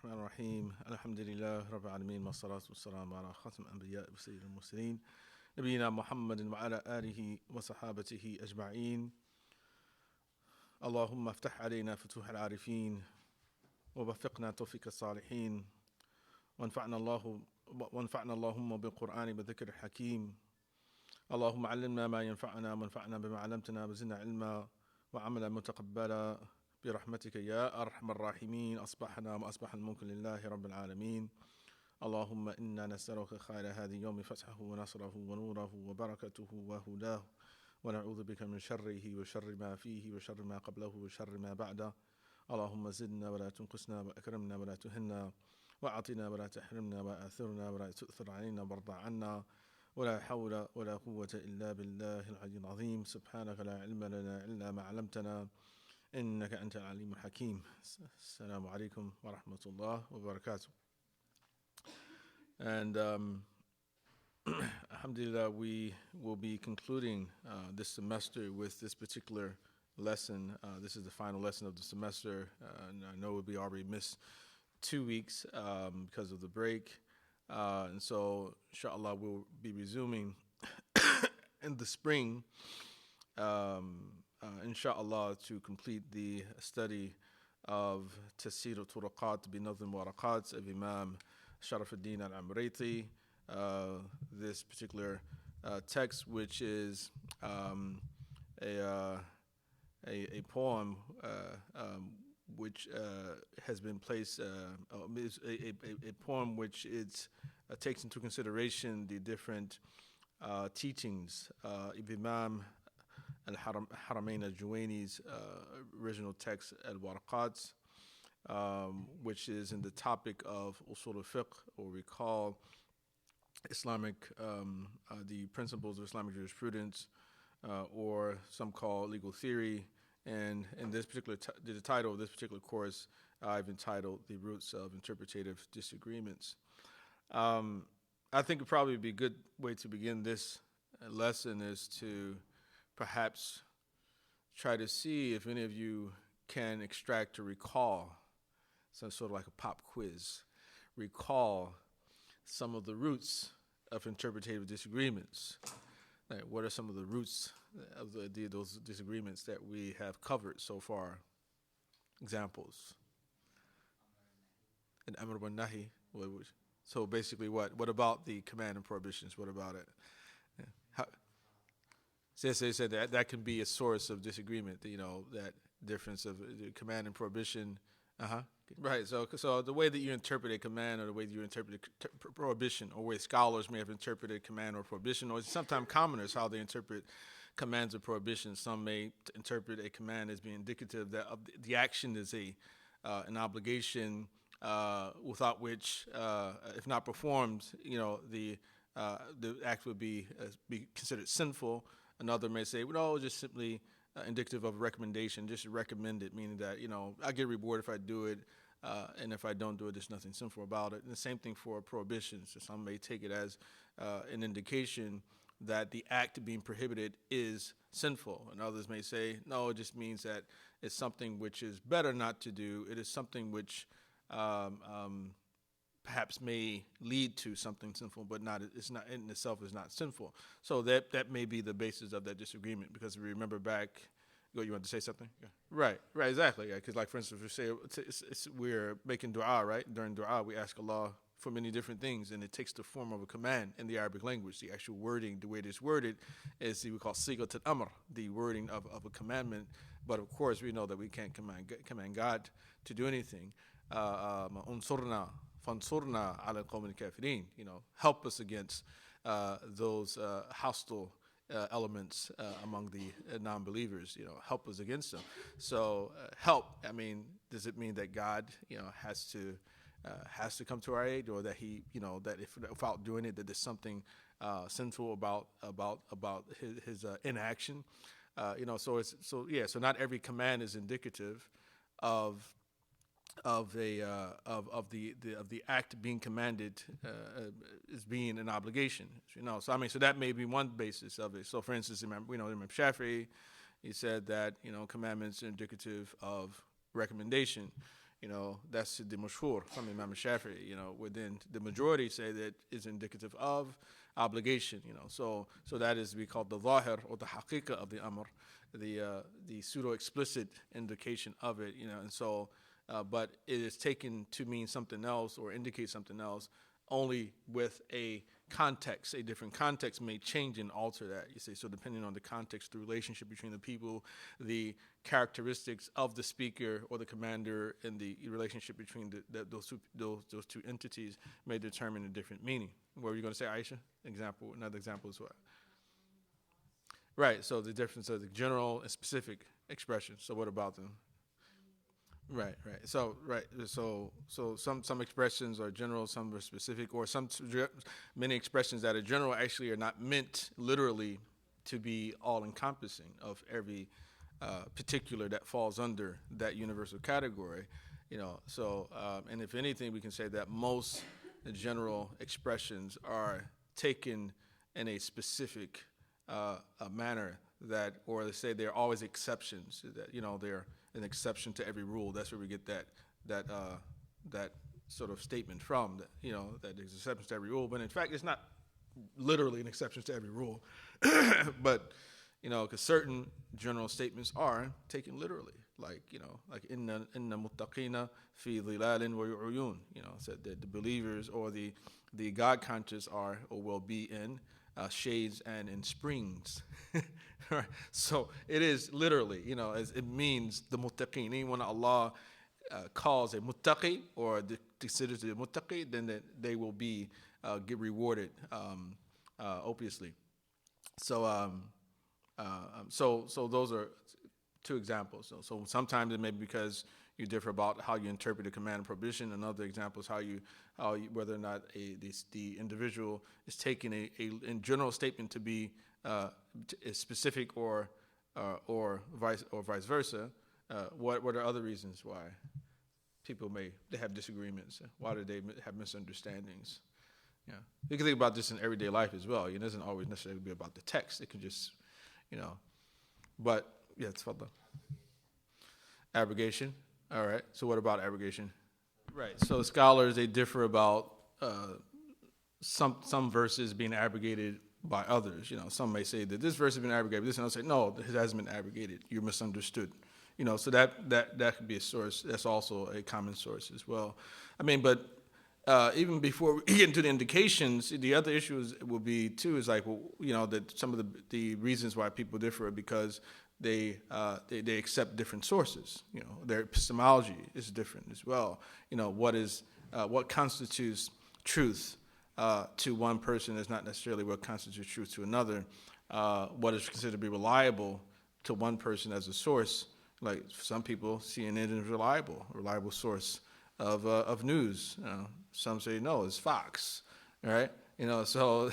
الرحمن الرحيم الحمد لله رب العالمين والصلاة والسلام على خاتم الأنبياء وسيد المرسلين نبينا محمد وعلى آله وصحابته أجمعين. اللهم افتح علينا فتوح العارفين ووفقنا توفيق الصالحين وانفعنا اللهم بالقرآن وذكر الحكيم. اللهم علمنا ما ينفعنا وانفعنا بما علمتنا وزدنا علما وعملا متقبلا برحمتك يا أرحم الراحمين. أصبحنا وأصبح الملك لله رب العالمين. اللهم إنا نسألك خير هذه اليوم فتحه ونصره ونوره وبركته وهداه، ونعوذ بك من شره وشر ما فيه وشر ما قبله وشر ما بعده. اللهم زدنا ولا تنقصنا وأكرمنا ولا تهنا وأعطنا ولا تحرمنا وآثرنا ولا تؤثر علينا وارض عنا. ولا حول ولا قوة إلا بالله العلي العظيم. سبحانك لا علم لنا إلا ما علمتنا إنك أنت العليم الحكيم. Asalaamu Alaikum wa rahmatullah wa barakatuh. And alhamdulillah, we will be concluding this semester with this particular lesson. This is the final lesson of the semester. And I know we already missed 2 weeks because of the break. And so, inshallah, we'll be resuming in the spring, inshallah, to complete the study of Tafsir al-Turaqat bi-Nadhm Waraqat of Imam Sharafuddin al-Amriti. This particular text, which is a poem which has been placed, is a poem which takes into consideration the different teachings of Imam al-Haramain al-Juwayni's original text al-Waraqat, which is in the topic of usul al-fiqh, or we call Islamic, the principles of Islamic jurisprudence, or some call legal theory. And in this particular, the title of this particular course, I've entitled The Roots of Interpretative Disagreements. I think it'd probably be a good way to begin this lesson is to perhaps try to see if any of you can extract or recall, some sort of like a pop quiz, recall some of the roots of interpretative disagreements. Like, what are some of the roots of those disagreements that we have covered so far? Examples. An amr wa nahi. So basically what? What about the command and prohibitions? What about it? They said that can be a source of disagreement, that difference of command and prohibition. Right, so the way that you interpret a command or the way that you interpret a prohibition, or way scholars may have interpreted command or prohibition, or sometimes commoners, how they interpret commands or prohibitions. Some may interpret a command as being indicative that the action is an obligation without which, if not performed, the act would be considered sinful. Another may say, well, no, just simply indicative of a recommendation, just recommend it, meaning that, I get reward if I do it, and if I don't do it, there's nothing sinful about it. And the same thing for prohibitions. So some may take it as an indication that the act being prohibited is sinful. And others may say, no, it just means that it's something which is better not to do. It is something which perhaps may lead to something sinful, but it's not in itself is not sinful. So that may be the basis of that disagreement, because we remember back. You want to say something? Yeah. Right, exactly. Because, like, for instance, we say we're making dua, right? During dua, we ask Allah for many different things, and it takes the form of a command in the Arabic language. The actual wording, the way it is worded, is we call sigat al-amr, the wording of a commandment. But of course, we know that we can't command God to do anything. Unsurna fansurna ala qawmin kafirin. Help us against those hostile elements among the non-believers. Help us against them. So help. I mean, does it mean that God, has to come to our aid, or that He, that if without doing it, that there's something sinful about His inaction? So not every command is indicative of the act being commanded as being an obligation, So that may be one basis of it. So, for instance, Imam Shafi'i, he said that commandments are indicative of recommendation. That's the mashhur from Imam Shafi'i. Within the majority say that is indicative of obligation. So that is we call the zahir or the haqiqah of the amr, the pseudo explicit indication of it. And so, but it is taken to mean something else or indicate something else only with a context. A different context may change and alter that, you see. So depending on the context, the relationship between the people, the characteristics of the speaker or the commander, and the relationship between those two entities may determine a different meaning. What were you going to say, Aisha? Another example is what? Right, so the difference of the general and specific expressions. So what about them? Right. So some expressions are general, some are specific, or many expressions that are general actually are not meant literally to be all-encompassing of every particular that falls under that universal category. And if anything, we can say that most general expressions are taken in a specific manner or let's say there are always exceptions that they're an exception to every rule. That's where we get that sort of statement from, that there's exceptions to every rule. But in fact, it's not literally an exception to every rule. But, because certain general statements are taken literally. Like inna muttaqina fi dhilalin wa yu'yun. Said that the believers or the God conscious are or will be in shades and in springs. Right. So it is literally, as it means the muttaqin. Anyone Allah calls a muttaqi or considers a muttaqi, then they will be get rewarded obviously. So those are two examples. So sometimes it may be because you differ about how you interpret a command and prohibition. Another example is how you whether or not the individual is taking a general statement to be specific or vice versa. What are other reasons why people they have disagreements? Why do they have misunderstandings? Yeah, you can think about this in everyday life as well. It doesn't always necessarily be about the text. It can just, But yeah, it's further. Abrogation. All right. So what about abrogation? Right. So scholars, they differ about some verses being abrogated by others. Some may say that this verse has been abrogated. This one say no, it hasn't been abrogated. You're misunderstood. So that could be a source. That's also a common source as well. But even before we get into the indications, the other issues will be too is that some of the reasons why people differ are because they accept different sources. Their epistemology is different as well. What constitutes truth to one person is not necessarily what constitutes truth to another. What is considered to be reliable to one person as a source, like some people, CNN is reliable source of news. Some say no, it's Fox, right? So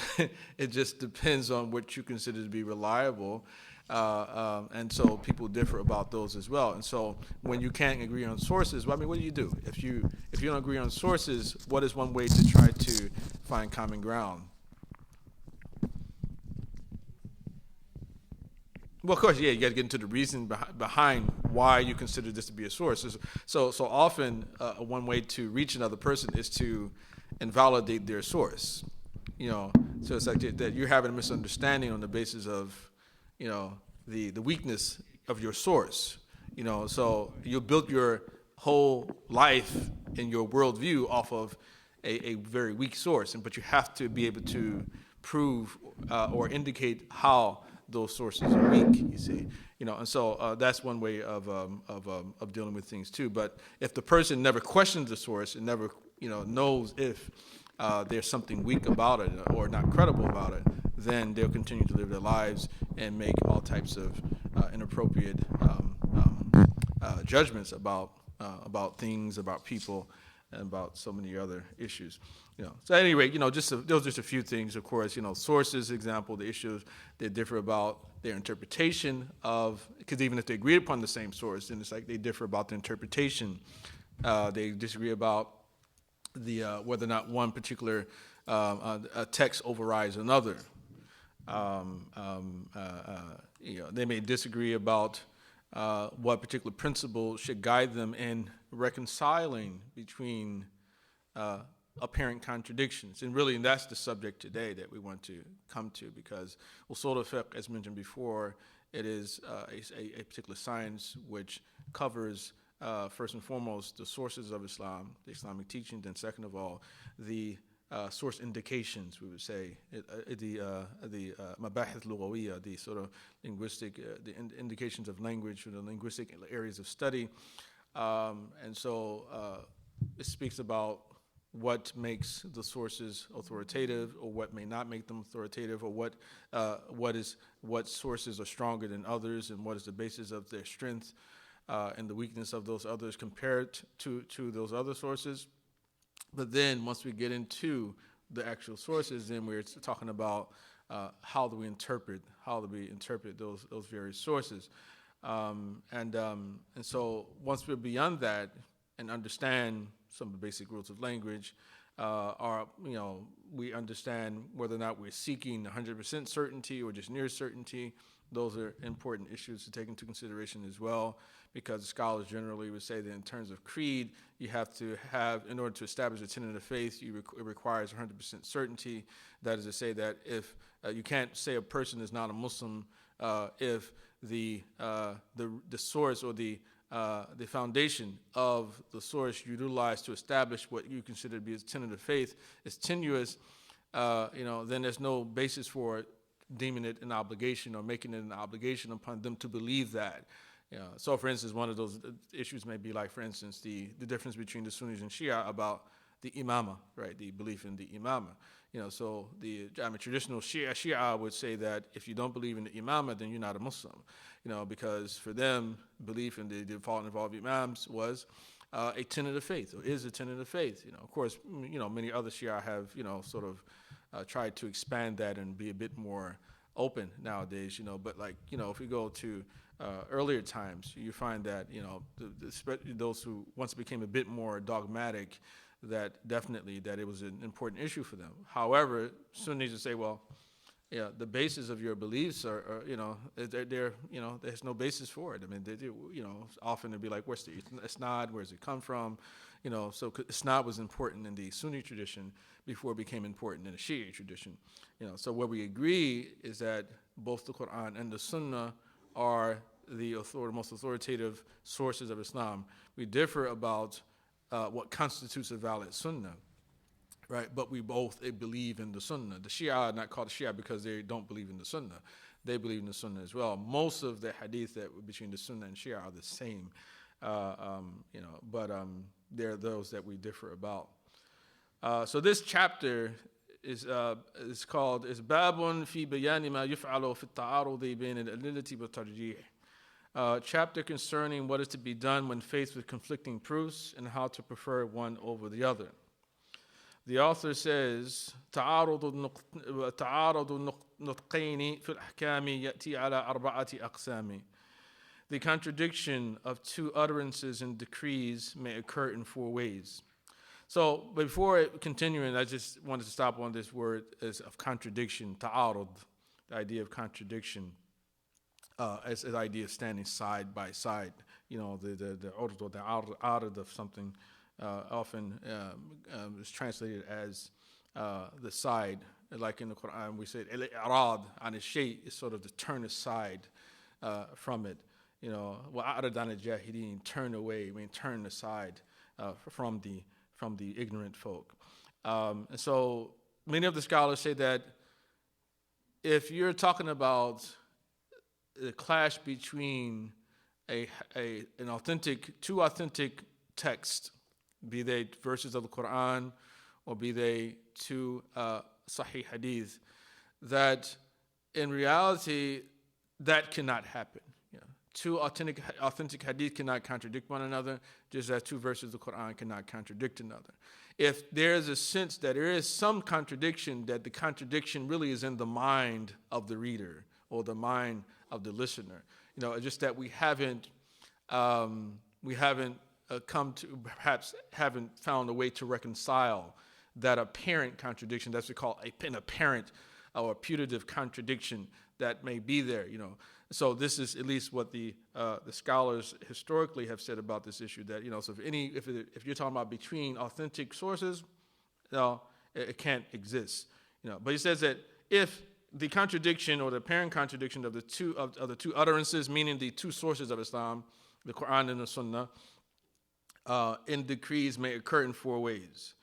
it just depends on what you consider to be reliable. And so people differ about those as well. And so when you can't agree on sources, what do you do? If you don't agree on sources, what is one way to try to find common ground? Well, of course, yeah, you got to get into the reason behind why you consider this to be a source. So often, one way to reach another person is to invalidate their source. So it's like that you're having a misunderstanding on the basis of the weakness of your source. So you built your whole life and your worldview off of a very weak source, but you have to be able to prove or indicate how those sources are weak. You see, and so that's one way of dealing with things too. But if the person never questions the source and never knows if there's something weak about it or not credible about it, then they'll continue to live their lives and make all types of inappropriate judgments about things, about people, and about so many other issues. So at any rate, those are just a few things. Of course, sources, example, the issues they differ about their interpretation of, because even if they agree upon the same source, then it's like they differ about the interpretation. They disagree about the whether or not one particular text overrides another. They may disagree about what particular principle should guide them in reconciling between apparent contradictions. And really, that's the subject today that we want to come to, because usul al-fiqh, as mentioned before, it is a particular science which covers, first and foremost, the sources of Islam, the Islamic teachings, and second of all, the source indications, we would say, the madhaahab lughawiyya, the sort of linguistic, the indications of language, or the linguistic areas of study. And so it speaks about what makes the sources authoritative, or what may not make them authoritative, or what sources are stronger than others, and what is the basis of their strength and the weakness of those others compared to those other sources. But then once we get into the actual sources, then we're talking about how do we interpret those various sources. And so once we're beyond that and understand some of the basic rules of language, we understand whether or not we're seeking 100% certainty or just near certainty. Those are important issues to take into consideration as well, because scholars generally would say that in terms of creed, you have to have, in order to establish a tenet of faith, it requires 100% certainty. That is to say that if you can't say a person is not a Muslim if the source or the foundation of the source you utilize to establish what you consider to be a tenet of faith is tenuous, then there's no basis for deeming it an obligation or making it an obligation upon them to believe that. So, for instance, one of those issues may be like, for instance, the difference between the Sunnis and Shia about the imama, right? The belief in the imama. So the traditional Shia would say that if you don't believe in the imama, then you're not a Muslim. Because for them, belief in the default involved imams was a tenet of faith, or is a tenet of faith. Of course, many other Shia have, sort of tried to expand that and be a bit more open nowadays. But if we go to earlier times, you find that those who once became a bit more dogmatic, that definitely that it was an important issue for them. However, Sunnis will say, well, the basis of your beliefs are there's no basis for it. I mean, often they'll be like, where's the isnad? Where does it come from? So isnad was important in the Sunni tradition before it became important in the Shia tradition. So what we agree is that both the Quran and the Sunnah are the most authoritative sources of Islam. We differ about what constitutes a valid Sunnah, right? But we both believe in the Sunnah. The Shia are not called Shia because they don't believe in the Sunnah. They believe in the Sunnah as well. Most of the hadith that between the Sunnah and Shia are the same, but there are those that we differ about. So this chapter is called Babun fi bayani ma yuf'alu fi at-ta'arudi bayna al-adillati wa tarjih. Chapter concerning what is to be done when faced with conflicting proofs and how to prefer one over the other. The author says, تعارض النطقين في الأحكام يأتي على أربعة أقسام. The contradiction of two utterances in decrees may occur in four ways. So before continuing, I just wanted to stop on this word of contradiction, ta'arud, the idea of contradiction. As the idea of standing side by side, the arad of something often is translated as the side. Like in the Quran, we say al-i'rad an al-shay is sort of to turn aside from it. Wa'arad an al-jahilin, turn away, turn aside from the ignorant folk. And so many of the scholars say that if you're talking about the clash between two authentic texts, be they verses of the Quran or be they two Sahih hadith, that in reality that cannot happen. Two authentic hadith cannot contradict one another, just as two verses of the Quran cannot contradict another. If there is a sense that there is some contradiction, that the contradiction really is in the mind of the reader or the mind of the listener, just that we haven't come to, perhaps haven't found a way to reconcile that apparent contradiction. That's what we call an apparent or a putative contradiction that may be there, So this is at least what the scholars historically have said about this issue. That so if you're talking about between authentic sources, it can't exist. But he says that if the contradiction or the apparent contradiction of the two utterances, meaning the two sources of Islam, the Quran and the Sunnah, in decrees may occur in four ways.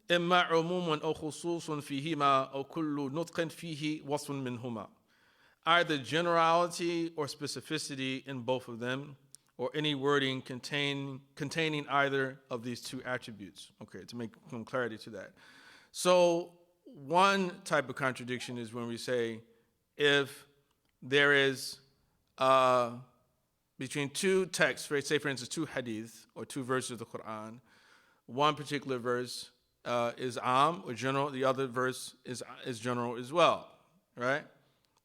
إما عموم أو خصوص فيهما أو كل نطق فيه وصف منهما. Either generality or specificity in both of them, or any wording containing either of these two attributes. Okay, to make some clarity to that. So one type of contradiction is when we say if there is between two texts, say for instance two hadith or two verses of the Quran, one particular verse is am or general, the other verse is general as well, right?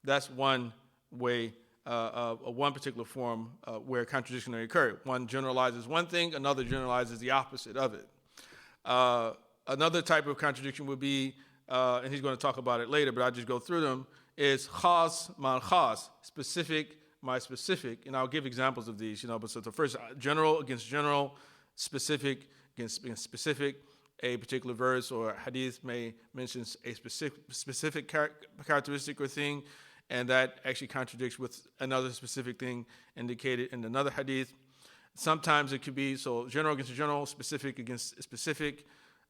That's one way, one particular form where contradiction may occur. One generalizes one thing, another generalizes the opposite of it. Another type of contradiction would be, and he's going to talk about it later, but I'll just go through them, is khas mal khas, specific my specific, and I'll give examples of these, but so the first, general against general, specific against specific. A particular verse or hadith may mention a specific characteristic or thing, and that actually contradicts with another specific thing indicated in another hadith. Sometimes it could be general against general, specific against specific,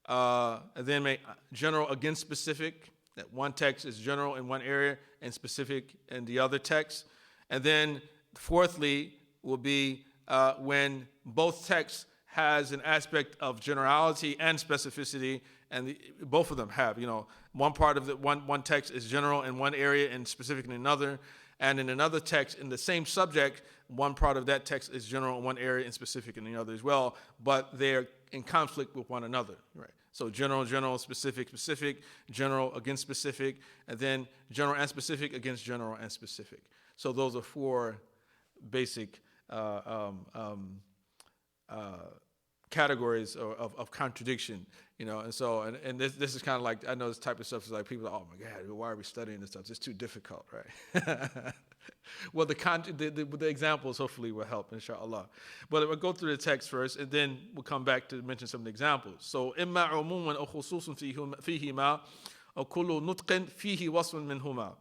and then general against specific. That one text is general in one area and specific in the other text. And then fourthly will be when both texts has an aspect of generality and specificity, and both of them have, one part of the one text is general in one area and specific in another, and in another text in the same subject, one part of that text is general in one area and specific in the other as well, but they're in conflict with one another, right? So general, specific, general against specific, and then general and specific against general and specific. So those are four basic categories of contradiction, and so and this is kind of like, I know this type of stuff is like people are, oh my God, why are we studying this stuff? It's too difficult, right? Well, the examples hopefully will help, inshallah. But we'll go through the text first, and then we'll come back to mention some of the examples. So إما عموما أو خصوص فيهما أو كل نطق فيه وصف منهما.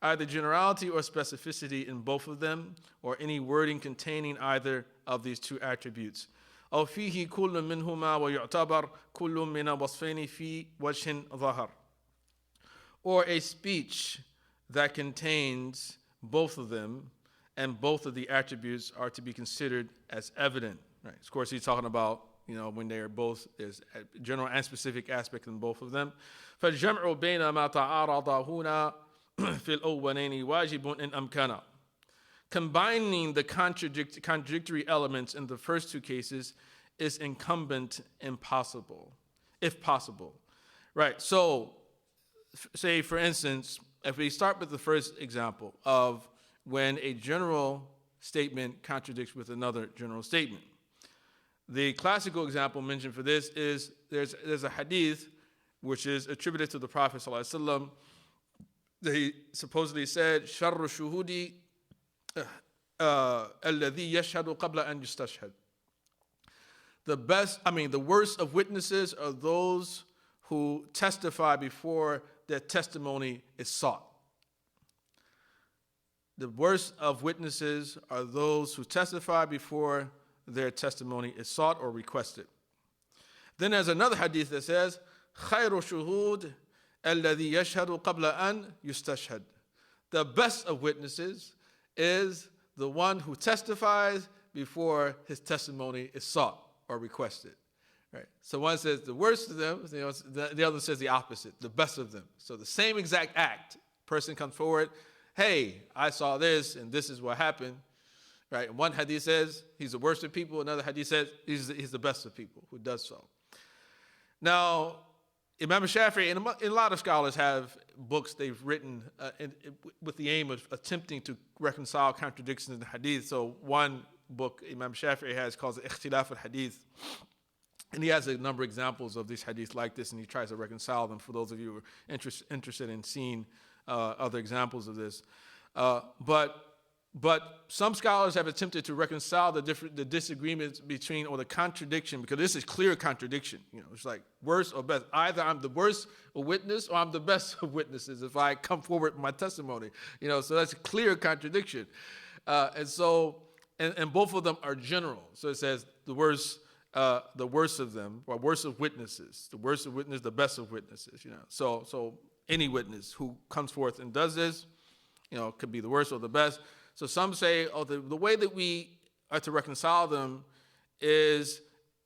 Either generality or specificity in both of them, or any wording containing either of these two attributes. أو فيه كل منهما ويعتبر كل من وصفين في وجه ظهر. Or a speech that contains both of them, and both of the attributes are to be considered as evident. Right. Of course, he's talking about, when they are both, there's a general and specific aspect in both of them. فالجمع بين ما تعارض هنا في الأولين واجب إن أمكن. Combining the contradictory elements in the first two cases is incumbent impossible, if possible. Right, so say for instance, if we start with the first example of when a general statement contradicts with another general statement. The classical example mentioned for this is there's a hadith which is attributed to the Prophet ﷺ. They supposedly said, شَرُّ الشُّهُودِ الَّذِي يَشْهَدُ قَبْلَ أَنْ يُسْتَشْهَدْ. The worst of witnesses are those who testify before their testimony is sought. The worst of witnesses are those who testify before their testimony is sought or requested. Then there's another hadith that says, خَيْرُ الشُّهُودِ الَّذِي يَشْهَدُ قَبْلَ أَنْ يُسْتَشْهَدْ. The best of witnesses is the one who testifies before his testimony is sought or requested. Right. So one says the worst of them, the other says the opposite, the best of them. So the same exact act, person comes forward, hey, I saw this and this is what happened. Right. One hadith says he's the worst of people, another hadith says he's the best of people who does so. Now, Imam Shafi'i and a lot of scholars have books they've written with the aim of attempting to reconcile contradictions in the hadith. So one book Imam Shafi'i has called Ikhtilaf al-Hadith. And he has a number of examples of these hadiths like this, and he tries to reconcile them for those of you who are interested in seeing other examples of this. But some scholars have attempted to reconcile the disagreements between, or the contradiction, because this is clear contradiction. It's like worst or best. Either I'm the worst witness or I'm the best of witnesses if I come forward with my testimony. So that's a clear contradiction. And both of them are general. So it says the worst of them, or worst of witnesses, the worst of witness, the best of witnesses. So any witness who comes forth and does this, could be the worst or the best. So some say, the way that we are to reconcile them is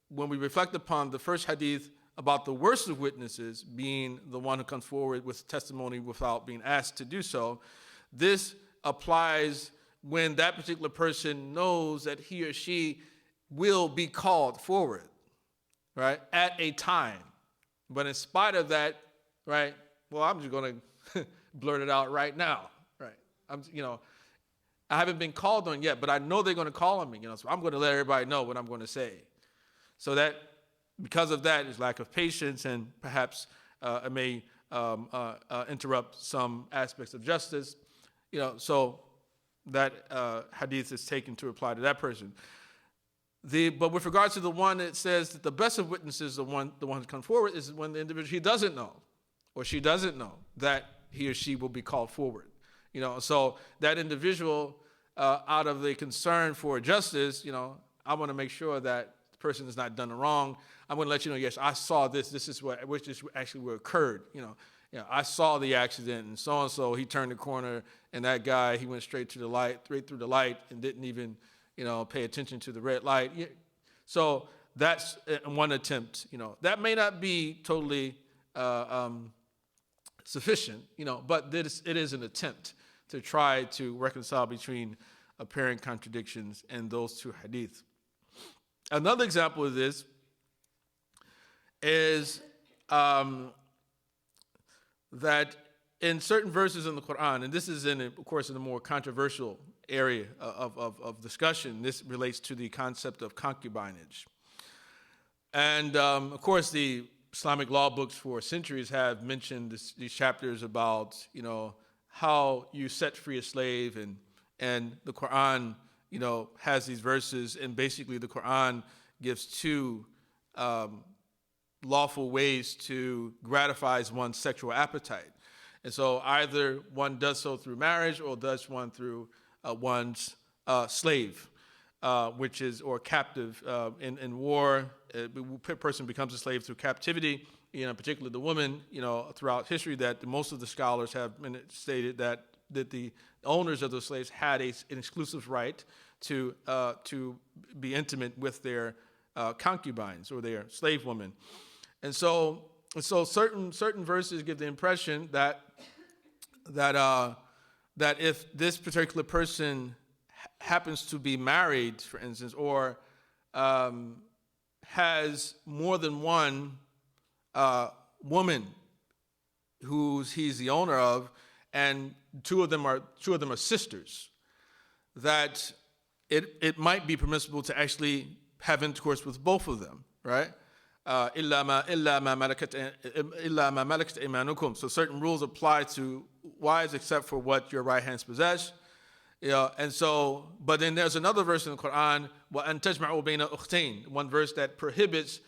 when we reflect upon the first hadith about the worst of witnesses being the one who comes forward with testimony without being asked to do so. This applies when that particular person knows that he or she will be called forward, right, at a time. But in spite of that, right, well, I'm just going to blurt it out right now, right? I haven't been called on yet, but I know they're going to call on me, so I'm going to let everybody know what I'm going to say. So that, because of that, is lack of patience, and perhaps it may interrupt some aspects of justice, so that hadith is taken to apply to that person. But with regards to the one that says that the best of witnesses, the one who comes forward, is when the individual, he doesn't know, or she doesn't know that he or she will be called forward. So that individual, out of the concern for justice, I want to make sure that the person has not done wrong. I'm going to let you know, yes, I saw this. This is what occurred. I saw the accident, and so he turned the corner, and that guy, he went straight through the light, and didn't even, pay attention to the red light. So that's one attempt. That may not be totally sufficient, but it is an attempt to try to reconcile between apparent contradictions and those two hadith. Another example of this is that in certain verses in the Quran, and this is of course, in a more controversial area of discussion, this relates to the concept of concubinage. And of course, the Islamic law books for centuries have mentioned these chapters about, how you set free a slave, and the Quran, has these verses, and basically the Quran gives two lawful ways to gratify one's sexual appetite. And so either one does so through marriage, or does one through one's slave, or captive. In war, a person becomes a slave through captivity. Particularly the woman, throughout history, that most of the scholars have stated that the owners of those slaves had an exclusive right to be intimate with their concubines or their slave women. And so certain verses give the impression that if this particular person happens to be married, for instance, or has more than one woman he's the owner of, and two of them are sisters, that it might be permissible to actually have intercourse with both of them, right? إِلَّا مَا مَلَكَتْ إِيمَانُكُمْ. So certain rules apply to wives except for what your right hands possess. But then there's another verse in the Quran, وَأَن تَجْمَعُوا بَيْنَ أُخْتَيْنِ, one verse that prohibits,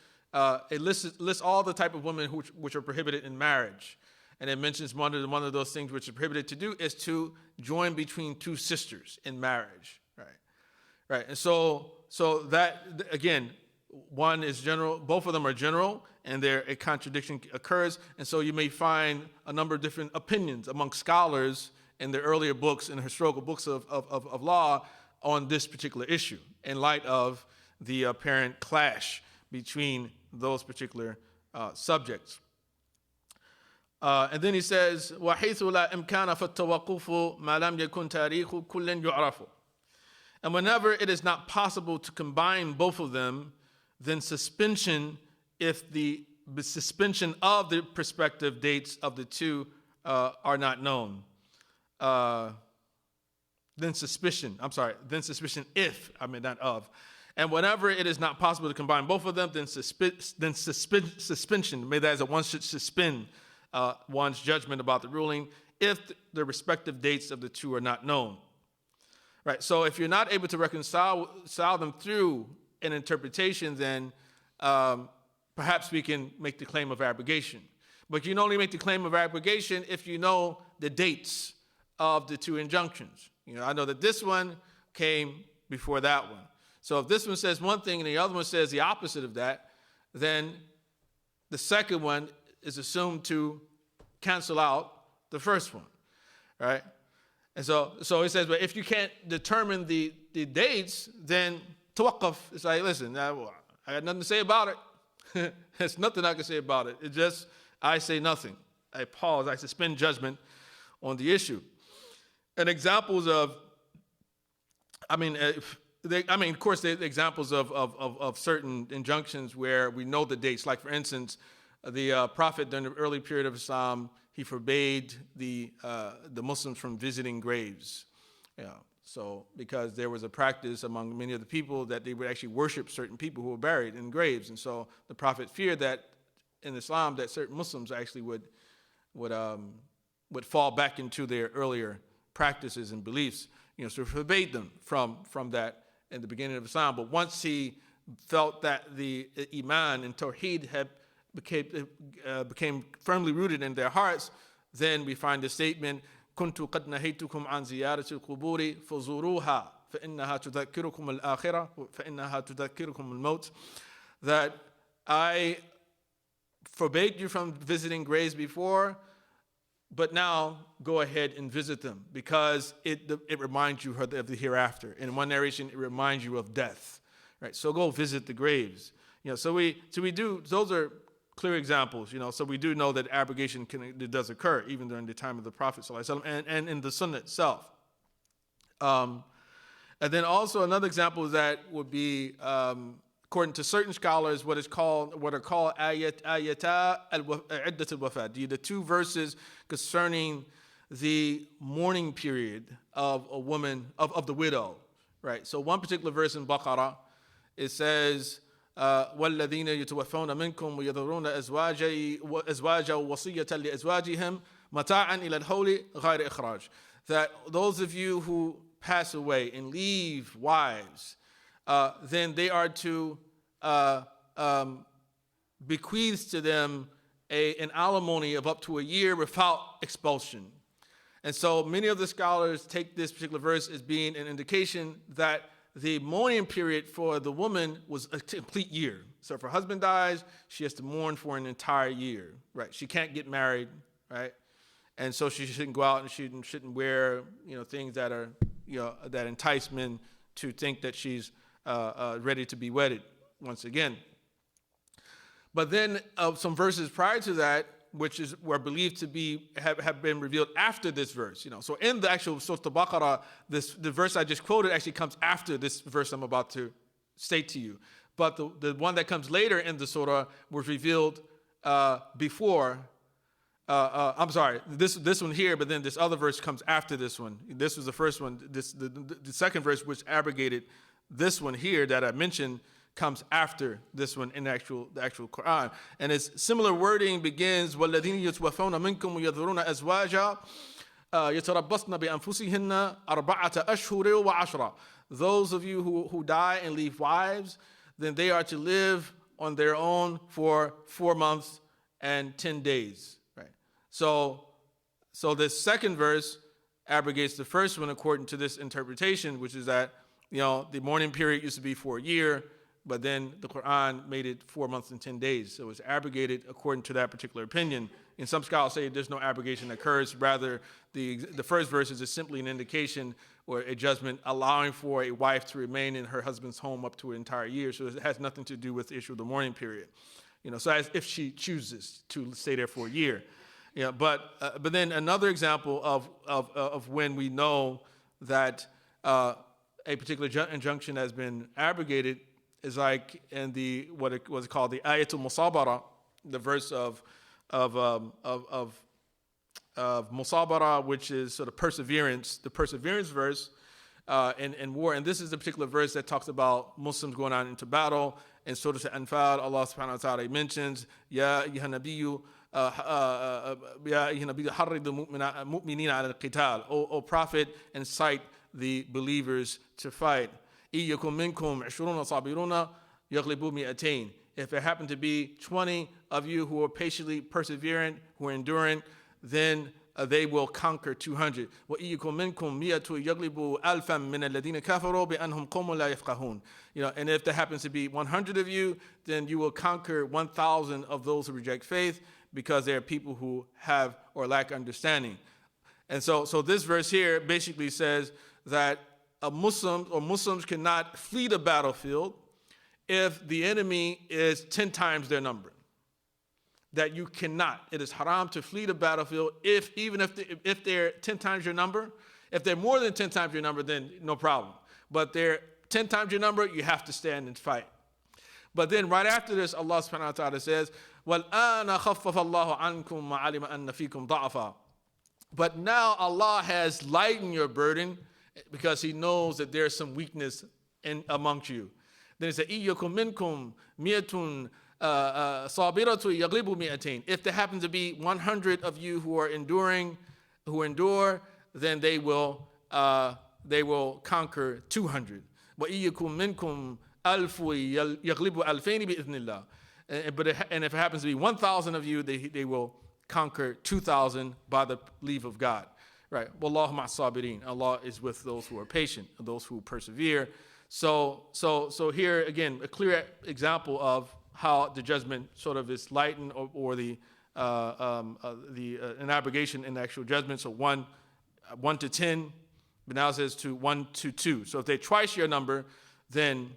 it lists all the type of women which are prohibited in marriage. And it mentions one of those things which is prohibited to do is to join between two sisters in marriage, right? And so that, again, one is general, both of them are general, and a contradiction occurs. And so you may find a number of different opinions among scholars in the earlier books, in the historical books of law, on this particular issue, in light of the apparent clash between those particular subjects. And then he says, وَحَيْثُ لَا إِمْكَانَ فَالتَّوَقُّفُ مَا لَمْ يَكُنْ تَارِيخُ كُلٍّ يُعْرَفُ. And whenever it is not possible to combine both of them, then suspension, if the suspension of the prospective dates of the two are not known, then suspicion if, not of. And whenever it is not possible to combine both of them, then suspension, may that is that one should suspend one's judgment about the ruling if the respective dates of the two are not known. Right, so if you're not able to reconcile them through an interpretation, then perhaps we can make the claim of abrogation. But you can only make the claim of abrogation if you know the dates of the two injunctions. I know that this one came before that one. So if this one says one thing and the other one says the opposite of that, then the second one is assumed to cancel out the first one, right? And so it says, but if you can't determine the dates, then tawaqqaf. It's like, listen, I got nothing to say about it. There's nothing I can say about it. It's just, I say nothing. I pause. I suspend judgment on the issue. And examples of, of course, the examples of certain injunctions where we know the dates. Like, for instance, the Prophet during the early period of Islam, he forbade the Muslims from visiting graves. So because there was a practice among many of the people that they would actually worship certain people who were buried in graves, and so the Prophet feared that in Islam that certain Muslims actually would fall back into their earlier practices and beliefs. So he forbade them from that in the beginning of Islam. But once he felt that the Iman and Tawheed became firmly rooted in their hearts, then we find the statement, كنت قد نهيتكم عن زيارة القبور فزوروها فإنها تذكركم الآخرة فإنها تذكركم الموت, that I forbade you from visiting graves before, but now go ahead and visit them because it reminds you of the hereafter. In one narration, it reminds you of death, right? So go visit the graves. So we do. Those are clear examples. So we do know that abrogation does occur even during the time of the Prophet ﷺ and in the Sunnah itself. And then also another example of that would be, according to certain scholars, what are called ayata iddat al-wafat, the two verses concerning the mourning period of a woman, of the widow, right? So one particular verse in Baqarah, it says, وَالَّذِينَ يَتَوَفَّوْنَ مِنْكُمْ وَيَذَرُونَ أَزْوَاجًا وَصِيَّةً لِأَزْوَاجِهِمْ مَتَاعًا إِلَى الْحَوْلِ غَيْرَ إِخْرَاجٍ, that those of you who pass away and leave wives, then they are to bequeath to them an alimony of up to a year without expulsion. And so many of the scholars take this particular verse as being an indication that the mourning period for the woman was a complete year. So if her husband dies, she has to mourn for an entire year, right? She can't get married, right? And so she shouldn't go out and she shouldn't wear, things that are, that entice men to think that she's ready to be wedded once again. But then some verses prior to that, which were believed to be have been revealed after this verse. So in the actual Surah Al-Baqarah, the verse I just quoted actually comes after this verse I'm about to state to you. But the one that comes later in the surah was revealed before. I'm sorry, this one here, but then this other verse comes after this one. This was the first one. The second verse, which abrogated this one here that I mentioned, comes after this one in the actual Quran. And its similar wording begins, وَالَّذِينَ يَتَوَفَّوْنَ مِنْكُمْ وَيَذَرُونَ أَزْوَاجًا يَتَرَبَّصْنَ بِأَنفُسِهِنَّ أَرْبَعَةَ أَشْهُرٍ وَعَشْرًا. Those of you who die and leave wives, then they are to live on their own for 4 months and 10 days. Right. So this second verse abrogates the first one according to this interpretation, which is that the mourning period used to be for a year, but then the Quran made it 4 months and 10 days. So it's abrogated according to that particular opinion. And some scholars say there's no abrogation that occurs. Rather, the first verse is simply an indication or a judgment allowing for a wife to remain in her husband's home up to an entire year. So it has nothing to do with the issue of the mourning period. So as if she chooses to stay there for a year. But then another example of when we know that a particular injunction has been abrogated is like in what was called the ayatul musabara, the verse of musabara, which is sort of perseverance, the perseverance verse in war. And this is the particular verse that talks about Muslims going out into battle. In Surah Al-Anfal, Allah subhanahu wa ta'ala mentions, Ya ayyuhan nabiyyu O Prophet, incite the believers to fight. If there happen to be 20 of you who are patiently perseverant, who are enduring, then they will conquer 200. And if there happens to be 100 of you, then you will conquer 1,000 of those who reject faith, because they are people who have or lack understanding. And so this verse here basically says that Muslims cannot flee the battlefield if the enemy is 10 times their number. That you cannot. It is haram to flee the battlefield even if they're 10 times your number. If they're more than 10 times your number, then no problem. But they're 10 times your number, you have to stand and fight. But then right after this, Allah subhanahu wa ta'ala says, وَالْآنَ خَفَّفَ اللَّهُ عَنْكُمْ وَعَلِمَ أَنَّ فِيكُمْ ضَعْفًا. But now Allah has lightened your burden because He knows that there's some weakness amongst you. Then He said, إِيَّكُمْ مِنْكُمْ مِيَةٌ صَابِرَةٌ يَغْلِبُ مِئَتَيْنِ. If there happen to be 100 of you who endure, then they will conquer 200. وَإِيَّكُمْ مِنْكُمْ أَلْفٌ يَغْلِبُ أَلْفَيْنِ بِإِذْنِ اللَّهِ. And if it happens to be 1,000 of you, they will conquer 2,000 by the leave of God. Right? Wallahu ma'a sabirin. Allah is with those who are patient, those who persevere. So here again, a clear example of how the judgment sort of is lightened, or an abrogation in the actual judgment. So 1 to 10, but now it says to 1 to 2. So if they're twice your number, then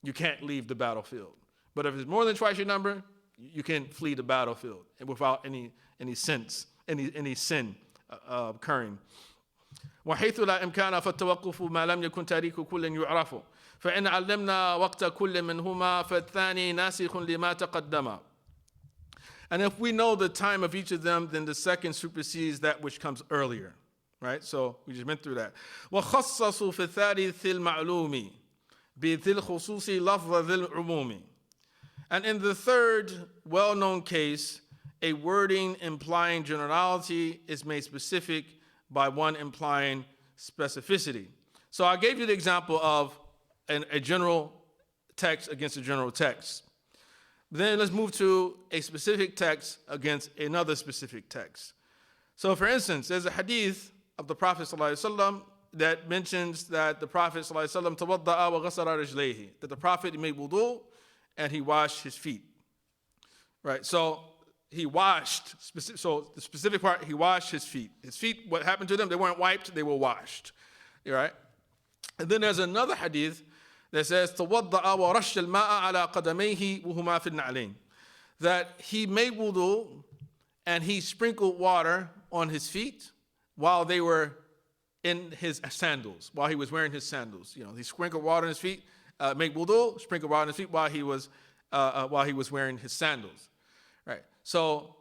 you can't leave the battlefield. But if it's more than twice your number, you can flee the battlefield without any sin occurring. وحيث لا إمكان فالتوقف ما لم يكن تاريخ كل يعرف فإن علمنا وقت كل منهما فالثاني ناسخ لما تقدم. And if we know the time of each of them, then the second supersedes that which comes earlier. Right? So we just went through that. وخصصوا في الثالث المعلوم بذي الخصوص لفظ ذي العموم. And in the third well-known case, a wording implying generality is made specific by one implying specificity. So I gave you the example of a general text against a general text. Then let's move to a specific text against another specific text. So for instance, there's a hadith of the Prophet ﷺ that mentions that the Prophet ﷺ tawadda'a wa ghasala rijlayhi, that the Prophet made wudu and he washed his feet. Right? So he washed, so the specific part, he washed his feet. His feet, what happened to them? They weren't wiped, they were washed. Right? And then there's another hadith that says, tawadda'a wa rasha al-ma'a ala qadamayhi wa huma fi al-na'layn, that he made wudu and he sprinkled water on his feet while they were in his sandals, while he was wearing his sandals. You know, he sprinkled water on his feet, make wudu, sprinkle water on his feet while he was wearing his sandals. Right. So,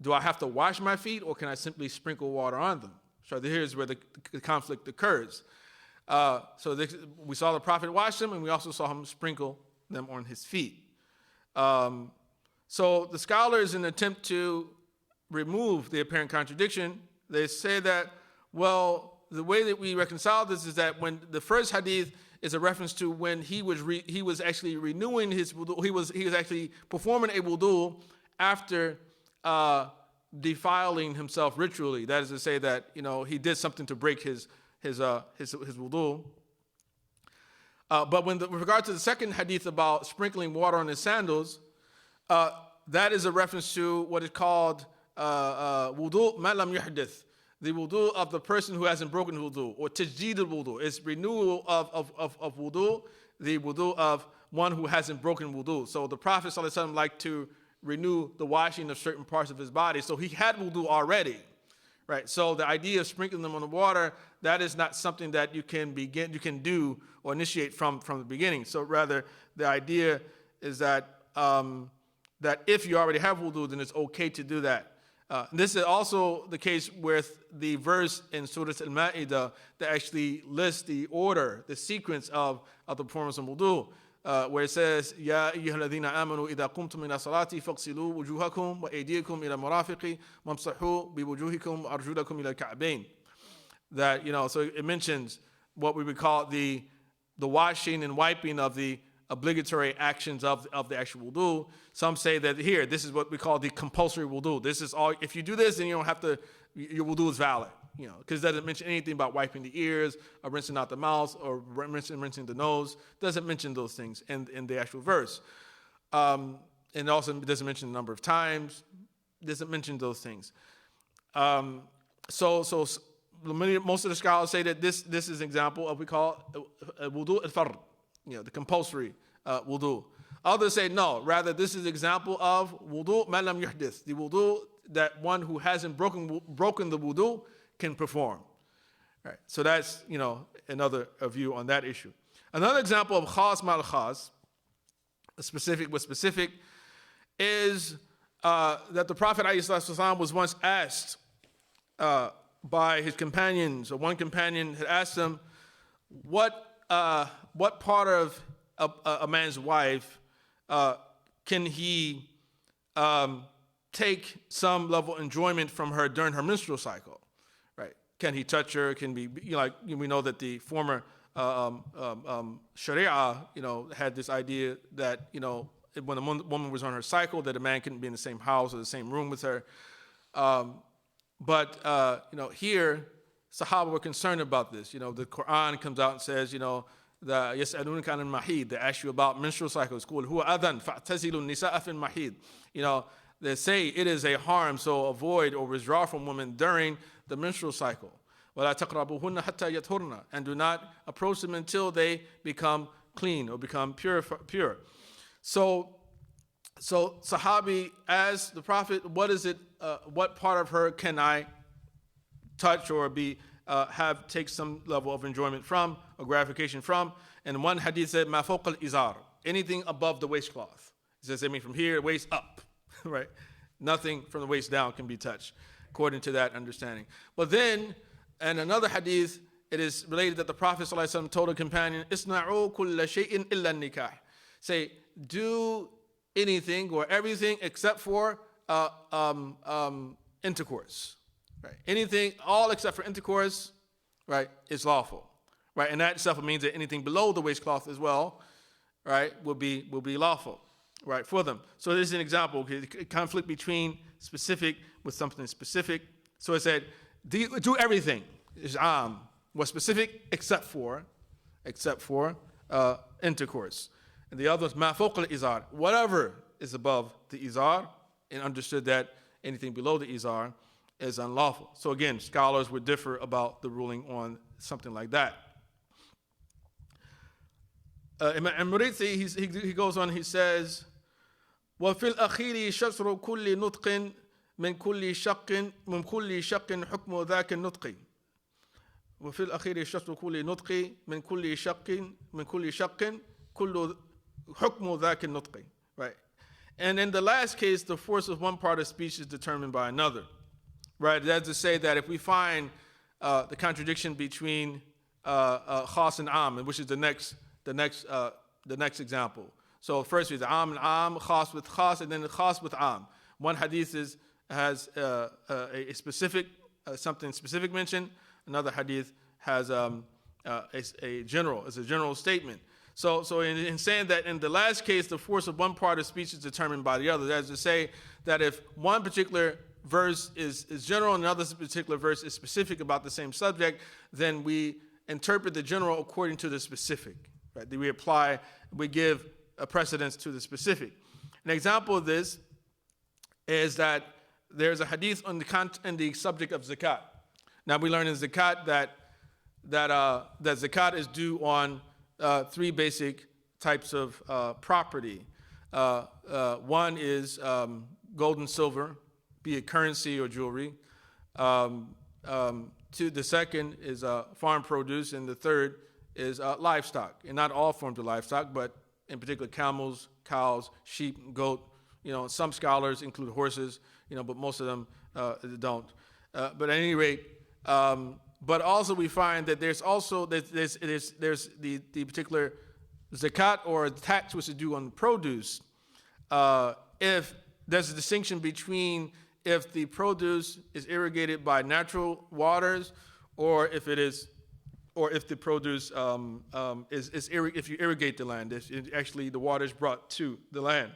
do I have to wash my feet, or can I simply sprinkle water on them? So here's where the conflict occurs. We saw the Prophet wash them, and we also saw him sprinkle them on his feet. So the scholars, in an attempt to remove the apparent contradiction, they say that, well, the way that we reconcile this is that when the first hadith is a reference to when he was actually renewing his wudu, he was actually performing a wudu after defiling himself ritually. That is to say that, you know, he did something to break his wudu. But with regard to the second hadith about sprinkling water on his sandals, that is a reference to what is called wudu ma lam yuhdith, the wudu of the person who hasn't broken wudu, or tajdeed al-wudu. It's renewal of wudu, the wudu of one who hasn't broken wudu. So the Prophet ﷺ liked to renew the washing of certain parts of his body. So he had wudu already, right? So the idea of sprinkling them on the water, that is not something that you can do or initiate from the beginning. So rather, the idea is that that if you already have wudu, then it's okay to do that. This is also the case with the verse in Surah Al-Ma'idah that actually lists the order, the sequence of the performance of wudu. where it says, Ya ayyuhalladhina amanu idha qumtum ila salati faqsilu wujuhakum wa aydiyakum ila marafiqi wamsahu bi wujuhikum arjulakum ila al-ka'bayn. That, so it mentions what we would call the washing and wiping of the obligatory actions of the actual wudu. Some say that here, this is what we call the compulsory wudu. This is all, if you do this, then you don't have to, your wudu is valid. Because it doesn't mention anything about wiping the ears, or rinsing out the mouth, or rinsing the nose. It doesn't mention those things in the actual verse. And also it doesn't mention the number of times. It doesn't mention those things. So most of the scholars say that this is an example of what we call wudu al-fard, the compulsory wudu. Others say no, rather this is an example of wudu ma lam yuhdith, the wudu that one who hasn't broken the wudu can perform. Right. So that's, another view on that issue. Another example of khas mal khas, specific with specific, is that the Prophet ﷺ was once asked by his companions, or one companion had asked him, what part of a man's wife can he take some level of enjoyment from her during her menstrual cycle? Right? Can he touch her? Can be we know that the former Sharia, had this idea that when a woman was on her cycle, that a man couldn't be in the same house or the same room with her. But here, Sahaba were concerned about this. The Quran comes out and says, the يَسْأَلُونَكَ عَنِ الْمَحِيدِ, they ask you about menstrual cycles. قُلْ هُوَ أَذًى فَاعْتَزِلُوا النِّسَاءَ فِي الْمَحِيدِ. They say it is a harm, so avoid or withdraw from women during the menstrual cycle. وَلَا تَقْرَبُوهُنَّ حَتَّى يَطْهُرْنَ, and do not approach them until they become clean or become pure. So Sahabi asked the Prophet, what is it? What part of her can I touch or take some level of enjoyment from or gratification from? And one hadith said, "Ma fawqa al-izar," anything above the waistcloth. It says, from here, waist up, right? Nothing from the waist down can be touched, according to that understanding. But then, in another hadith, it is related that the Prophet ﷺ told a companion, "Isna'u kulla shay'in illa nikah." Say, do anything or everything except for intercourse, right? Anything, all except for intercourse, right, is lawful, right? And that itself means that anything below the waistcloth as well, right, will be lawful, right, for them. So this is an example, conflict between specific with something specific. So it said, do everything is was specific except for intercourse. And the other is ma fawqa al-izar, whatever is above the izar, and understood that anything below the izar is unlawful. So again, scholars would differ about the ruling on something like that. And Murithi, he goes on, he says, وَفِي الْأَخِيرِ شَطْرُ كُلِّ نُطْقٍ مِنْ كُلِّ شَقٍ حُكْمُ ذَاكِ النُّطْقِ. وَفِي الْأَخِيرِ شَطْرُ كُلِّ نُطْقٍ مِنْ كُلِّ شَقٍ كُلُّ حُكْمُ ذَاكِ النُّطْقِ. Right? And in the last case, the force of one part of speech is determined by another. Right? That's to say that if we find the contradiction between khas and am, which is the next example. So first we have am and am, khas with khas, and then the khas with am. One hadith has a specific something specific mentioned. Another hadith has a general statement. So in saying that in the last case, the force of one part of speech is determined by the other. That is to say that if one particular verse is general and another particular verse is specific about the same subject, then we interpret the general according to the specific. Right? We give a precedence to the specific. An example of this is that there's a hadith on the subject of zakat. Now we learn in zakat that zakat is due on three basic types of property. One is gold and silver, be it currency or jewelry. The second is farm produce, and the third is livestock. And not all forms of livestock, but in particular camels, cows, sheep, goat. Some scholars include horses, but most of them don't. But at any rate, but also we find that there's also there's the particular zakat or tax which is due on produce, if there's a distinction between if the produce is irrigated by natural waters, or if the produce if you irrigate the land, if actually the water is brought to the land.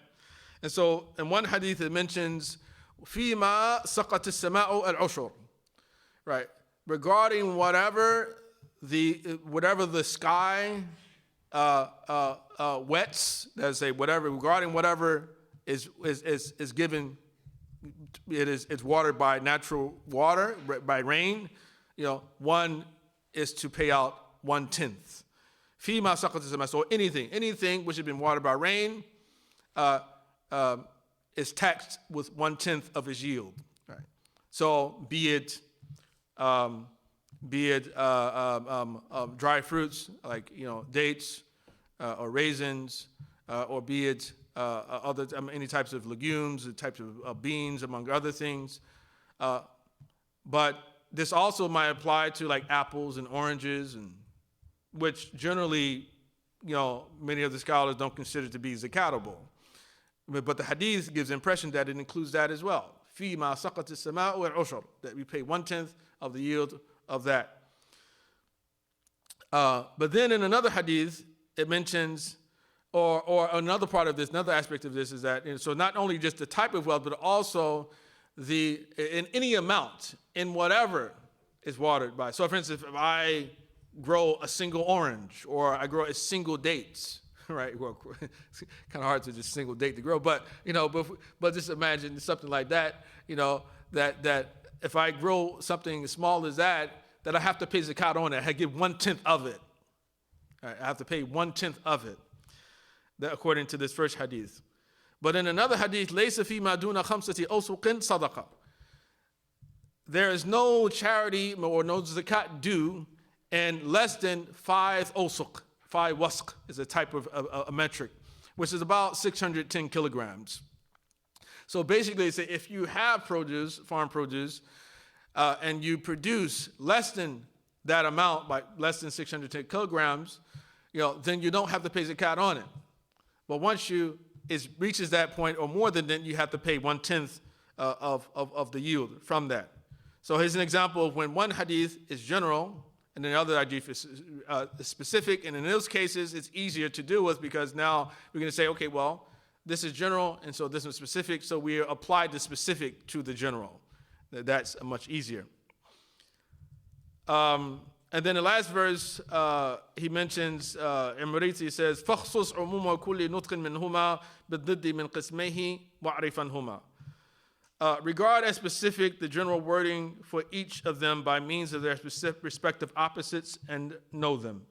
And so in one hadith it mentions فيما سقط السماء العشر, right? Regarding whatever the sky wets, let's say regarding whatever is given, it's watered by natural water, by rain, one is to pay out 1/10. فيما سقط السماء, so anything which has been watered by rain is taxed with 1/10 of its yield, right? So be it dry fruits like dates or raisins, or be it any types of legumes, types of beans, among other things. But this also might apply to like apples and oranges, and which generally, many of the scholars don't consider to be zakatable. But the hadith gives the impression that it includes that as well. فِيمَا سَقَطِ السَّمَاءُ وَالْعُشْرُ, that we pay 1/10 of the yield of that. But then in another hadith, it mentions, or another part of this, another aspect of this is that, so not only just the type of wealth, but also in any amount, in whatever is watered by. So for instance, if I grow a single orange, or I grow a single dates, right? Well, it's kind of hard to just single date to grow, but but just imagine something like that. That if I grow something as small as that I have to pay zakat on it. I give 1/10 of it. Right, I have to pay 1/10 of it, according to this first hadith. But in another hadith, لَيْسَ فِي مَا دُونَ خَمْسَةِ أَوْسُقٍ صَدَقَةٍ, there is no charity or no zakat due and less than 5 awsuq. 5 wasq is a type of a metric, which is about 610 kilograms. So basically, say if you have produce, farm produce, and you produce less than that amount, by less than 610 kilograms, then you don't have to pay zakat on it. But once it reaches that point or more than that, you have to pay 1/10 of the yield from that. So here's an example of when one hadith is general and then the other hadith is specific. And in those cases, it's easier to deal with because now we're going to say, okay, well, this is general, and so this is specific. So we apply the specific to the general. That's much easier. And then the last verse, he mentions, in Mariti, he says, فَخْصُصْ عُمُومَ كُلِّ نُطْقٍ مِّنْهُمَا بِالضِّدِّ مِنْ قِسْمَيْهِ وَعْرِفَنْهُمَا. Regard as specific the general wording for each of them by means of their respective opposites and know them.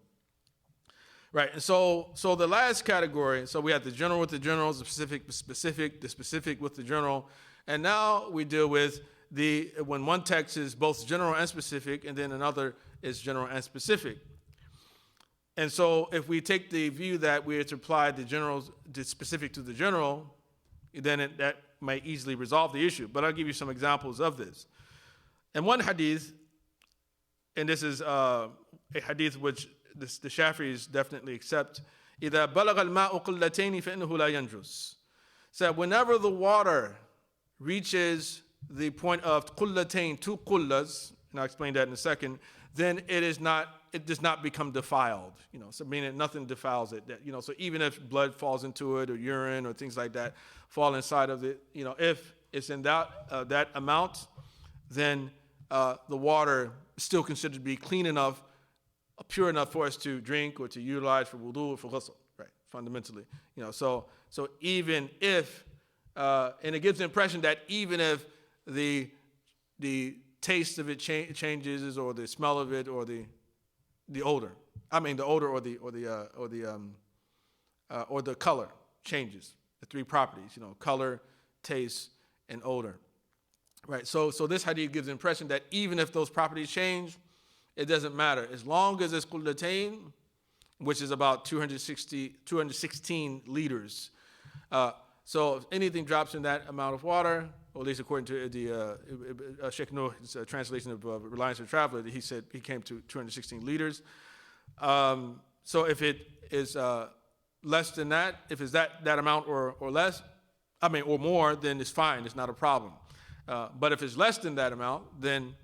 Right, and so the last category, so we have the general with the generals, the specific with the general, and now we deal with when one text is both general and specific, and then another is general and specific. And so if we take the view that we are to apply the specific to the general, then that might easily resolve the issue. But I'll give you some examples of this. In one hadith, and this is a hadith which the Shafi'is definitely accept, إِذَا بَلَغَ الْمَاءُ قُلَّتَيْنِ فَإِنَّهُ لَا يَنْجُسُ. So whenever the water reaches the point of qullatayn, 2 qullas, and I'll explain that in a second, then it does not become defiled. So meaning nothing defiles it. So even if blood falls into it or urine or things like that fall inside of it, if it's in that amount, then the water is still considered to be clean enough, pure enough for us to drink or to utilize for wudu or for ghusl, right? Fundamentally, so even if, and it gives the impression that even if the taste of it changes, or the smell of it, or the odor. The odor or the color changes. The 3 properties, color, taste, and odor. Right. So this hadith gives the impression that even if those properties change, it doesn't matter as long as it's qullatayn, which is about 216 liters. So if anything drops in that amount of water, or at least according to the Sheikh Nuh's translation of Reliance of Traveler, he said he came to 216 liters. So if it is less than that, if it's that amount or less, or more, then it's fine. It's not a problem. But if it's less than that amount, then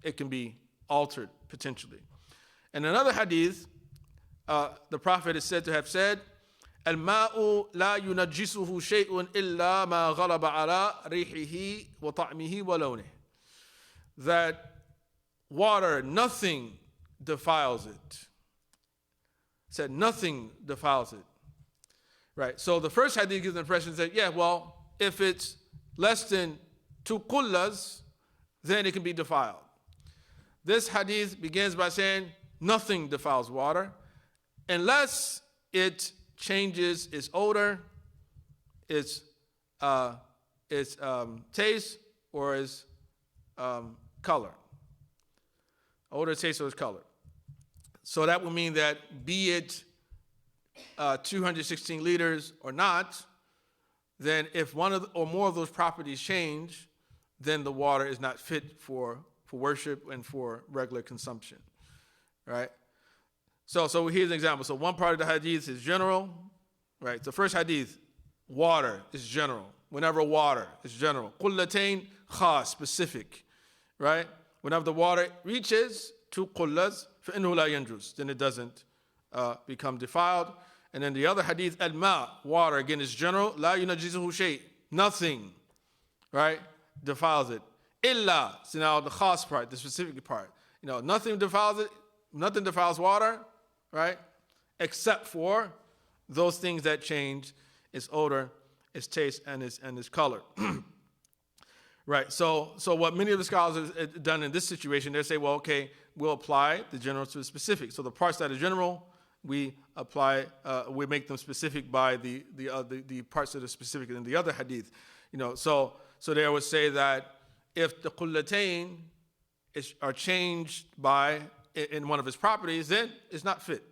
it can be altered potentially. And another hadith, the Prophet is said to have said, "Al-ma'u la yunajjisuhu shay'un illa ma ghalaba ala rihihi wa ta'mihi wa lawnihi." That water, nothing defiles it. Said nothing defiles it. Right. So the first hadith gives the impression that, if it's less than 2 qullas, then it can be defiled. This hadith begins by saying nothing defiles water unless it changes its odor, its taste, or its color. Odor, taste, or its color. So that would mean that be it 216 liters or not, then if one or more of those properties change, then the water is not fit for worship and for regular consumption, right? So here's an example. So one part of the hadith is general, right? The first hadith, water is general. Whenever water is general. Qullatain khas, specific, right? Whenever the water reaches 2 qullas, فَإِنَّهُ لَا يَنْجُسُ, then it doesn't become defiled. And then the other hadith, al-ma, water, again is general. La yunajjizuhu shay, nothing, right, defiles it. Illa, so now the khas part, the specific part. Nothing defiles it, nothing defiles water, right, except for those things that change its odor, its taste, and its color. Right, so what many of the scholars have done in this situation, they say, well, okay, we'll apply the general to the specific. So the parts that are general, we apply, we make them specific by the parts that are specific in the other hadith. So they would say that if the qullatain are changed in one of its properties, then it's not fit.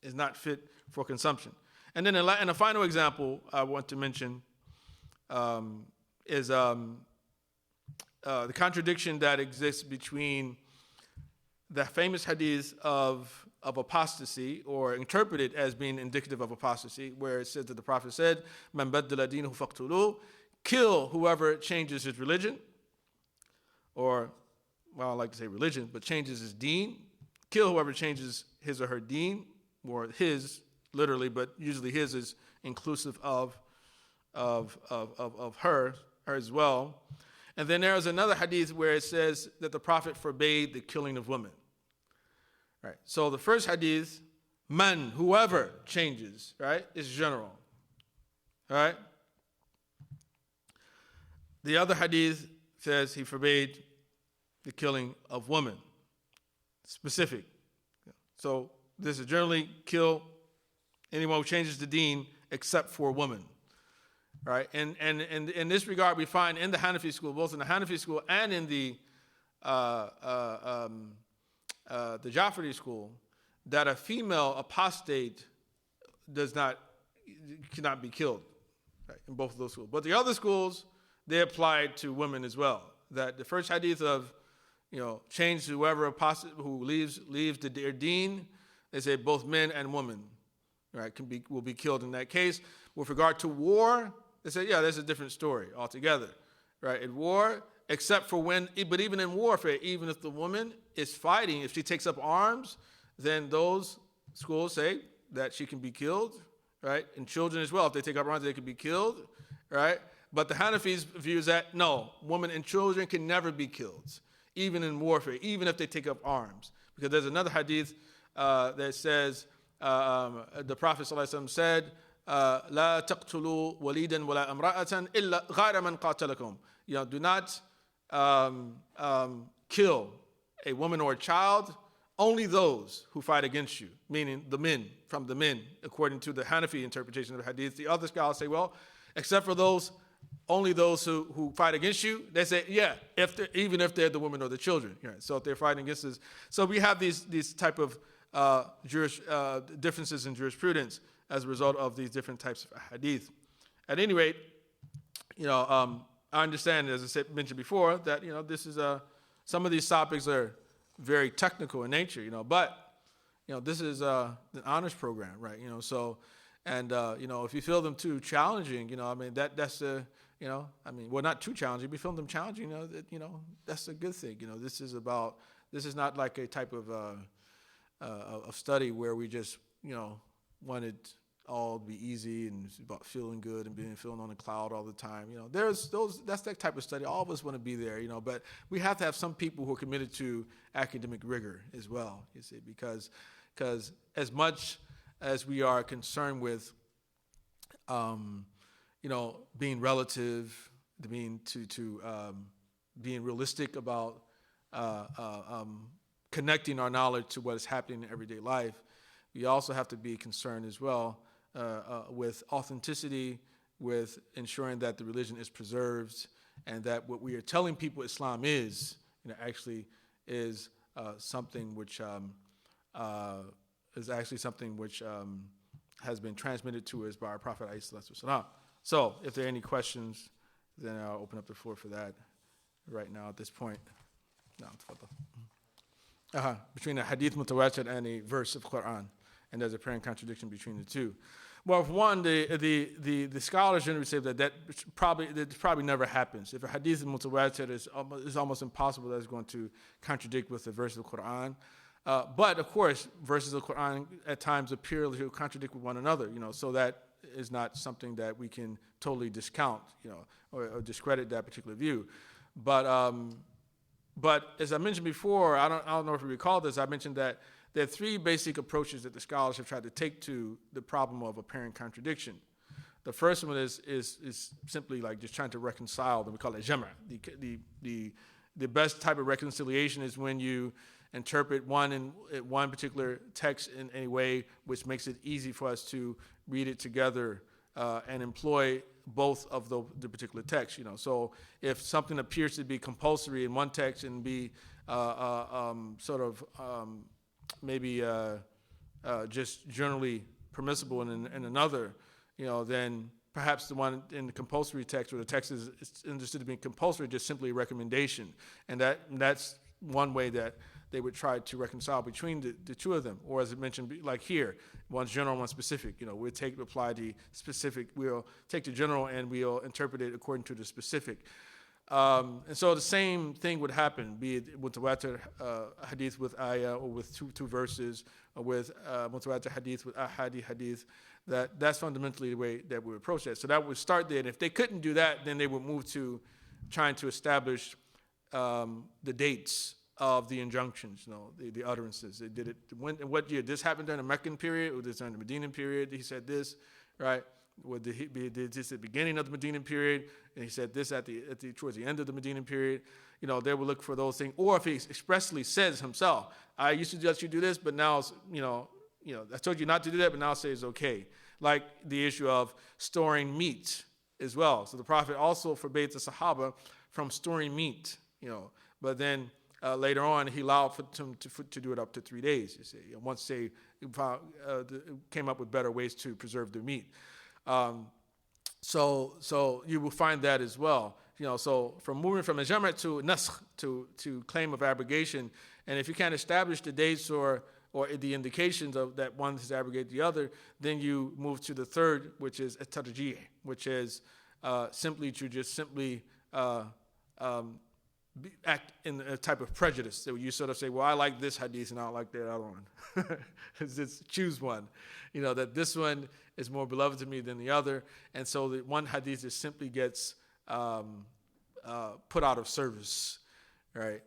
It's not fit for consumption. And then in a final example I want to mention is the contradiction that exists between the famous hadith of apostasy, or interpreted as being indicative of apostasy, where it says that the Prophet said, "Man baddala dinahu faqtuluhu," kill whoever changes his religion, or, well, I like to say religion, but changes his deen. Kill whoever changes his or her deen, or his, literally, but usually his is inclusive of her as well. And then there's another hadith where it says that the Prophet forbade the killing of women. Right. So the first hadith, man, whoever changes, right, is general. All right. The other hadith says he forbade the killing of women. Specific. So this is generally kill anyone who changes the deen except for women. Right, and in this regard, we find in the Hanafi school, both in the Hanafi school and in the Jafari school, that a female apostate cannot be killed, right, in both of those schools. But the other schools, they apply it to women as well. That the first hadith of, change whoever apostate who leaves their deen, they say both men and women, right, will be killed in that case. With regard to war, they say, there's a different story altogether, right? In war, except for but even in warfare, even if the woman is fighting, if she takes up arms, then those schools say that she can be killed, right? And children as well, if they take up arms, they can be killed, right? But the Hanafis view that, no, women and children can never be killed, even in warfare, even if they take up arms. Because there's another hadith that says, the Prophet ﷺ said, لا تقتلوا وليدا ولا امرأة إلا غير من قاتلكم. Do not kill a woman or a child, only those who fight against you, meaning the men, according to the Hanafi interpretation of the hadith. The other scholars say, well, except for only those who fight against you. They say, even if they're the women or the children. Right? So if they're fighting against us. So we have these type of differences in jurisprudence as a result of these different types of hadith. At any rate, I understand, as I mentioned before, that this is some of these topics are very technical in nature, but this is an honors program, right? So, and if you feel them too challenging, that's a, well, not too challenging. If you feel them challenging, that's a good thing. This is not like a type of study where we just, want it all to be easy and it's about feeling good and feeling on the cloud all the time. That's that type of study. All of us want to be there, but we have to have some people who are committed to academic rigor as well, you see, because as much as we are concerned with, being relative, being being realistic about connecting our knowledge to what is happening in everyday life, we also have to be concerned as well with authenticity, with ensuring that the religion is preserved, and that what we are telling people Islam is, actually is something which has been transmitted to us by our Prophet ﷺ. So, if there are any questions, then I'll open up the floor for that right now at this point. No, between a hadith mutawaatir and a verse of Quran, and there's apparent contradiction between the two. Well, for one, the scholars generally say that probably never happens. If a hadith is mutawaatir, it's almost impossible that it's going to contradict with the verse of the Quran. But of course, verses of the Quran at times appear to contradict with one another. So that is not something that we can totally discount, or discredit that particular view. But as I mentioned before, I don't know if you recall this. I mentioned that there are three basic approaches that the scholars have tried to take to the problem of apparent contradiction. The first one is simply like just trying to reconcile them. We call it jama'. The best type of reconciliation is when you interpret one particular text in a way which makes it easy for us to read it together and employ both of the particular text. So if something appears to be compulsory in one text and be maybe just generally permissible in another, then perhaps the one in the compulsory text, or the text is understood to be compulsory, just simply a recommendation, and that's one way that they would try to reconcile between the two of them. Or as I mentioned, like here, one's general, one's specific. We'll apply the specific, we'll take the general and we'll interpret it according to the specific. And so the same thing would happen, be it mutawaatir hadith with ayah, or with two verses, or with mutawaatir hadith with ahadi hadith. That's fundamentally the way that we approach that. So that would start there. And if they couldn't do that, then they would move to trying to establish the dates of the injunctions, the utterances. They did it what year? This happened during the Meccan period, or this during the Medinan period? He said this, right? Did this at the beginning of the Medinan period, and he said this towards the end of the Medinan period? They would look for those things. Or if he expressly says himself, I used to let you do this, but now, I told you not to do that, but now I say it's okay. Like the issue of storing meat as well. So the Prophet also forbade the Sahaba from storing meat, but then later on, he allowed for them to do it up to 3 days. You see, once they came up with better ways to preserve their meat. So you will find that as well. So from moving from a jama' to naskh, to claim of abrogation, and if you can't establish the dates or the indications of that one has abrogated the other, then you move to the third, which is at-tarjih, which is simply act in a type of prejudice. So you sort of say, well, I like this hadith and I don't like that other one. Just choose one. That this one is more beloved to me than the other. And so the one hadith just simply gets put out of service, right?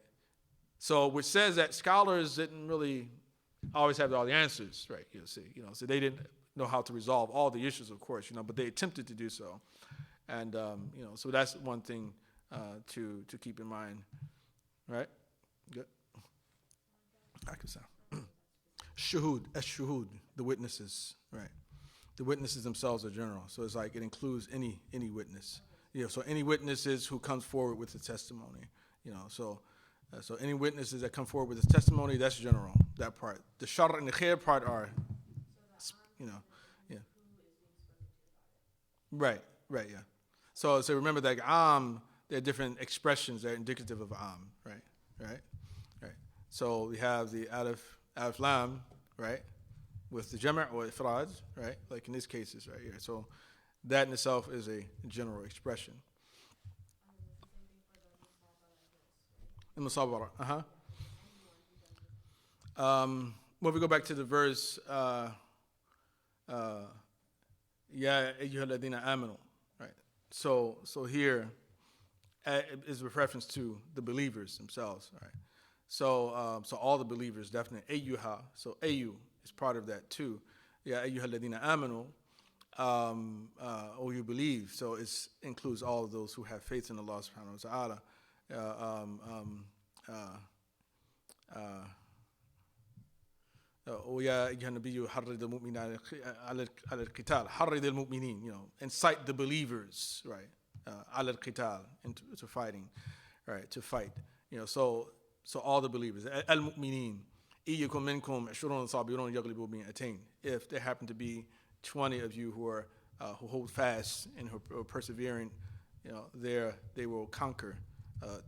So which says that scholars didn't really always have all the answers, right? So they didn't know how to resolve all the issues, of course, but they attempted to do so. And, so that's one thing to keep in mind, right? Good. I can sound. Shuhud, the witnesses, right? The witnesses themselves are general, so it's like it includes any witness. So any witnesses who comes forward with the testimony, So any witnesses that come forward with the testimony, that's general. That part. The shar and the khair part are, yeah. Right, yeah. So remember that there are different expressions that are indicative of right. So we have the alif lam, right? With the jama' or ifrad, right? Like in these cases right here. So that in itself is a general expression. The musawwara, well, if we go back to the verse, Ya ayyuhalladhina amanu, right? So here is a reference to the believers themselves, right? So all the believers definitely ayyuha. So ayyu is part of that too. Ya ayyuhalladhina amanu, you believe. So it includes all of those who have faith in Allah subhanahu wa ta'ala. ويا أيها النبي حرض المؤمنين على القتال حرض المؤمنين, incite the believers, right, على القتال, into fighting, right, to fight, so all the believers, المؤمنين إيكم منكم 20 صابرون يغلبوا 200. If there happen to be 20 of you who hold fast and who are persevering, they will conquer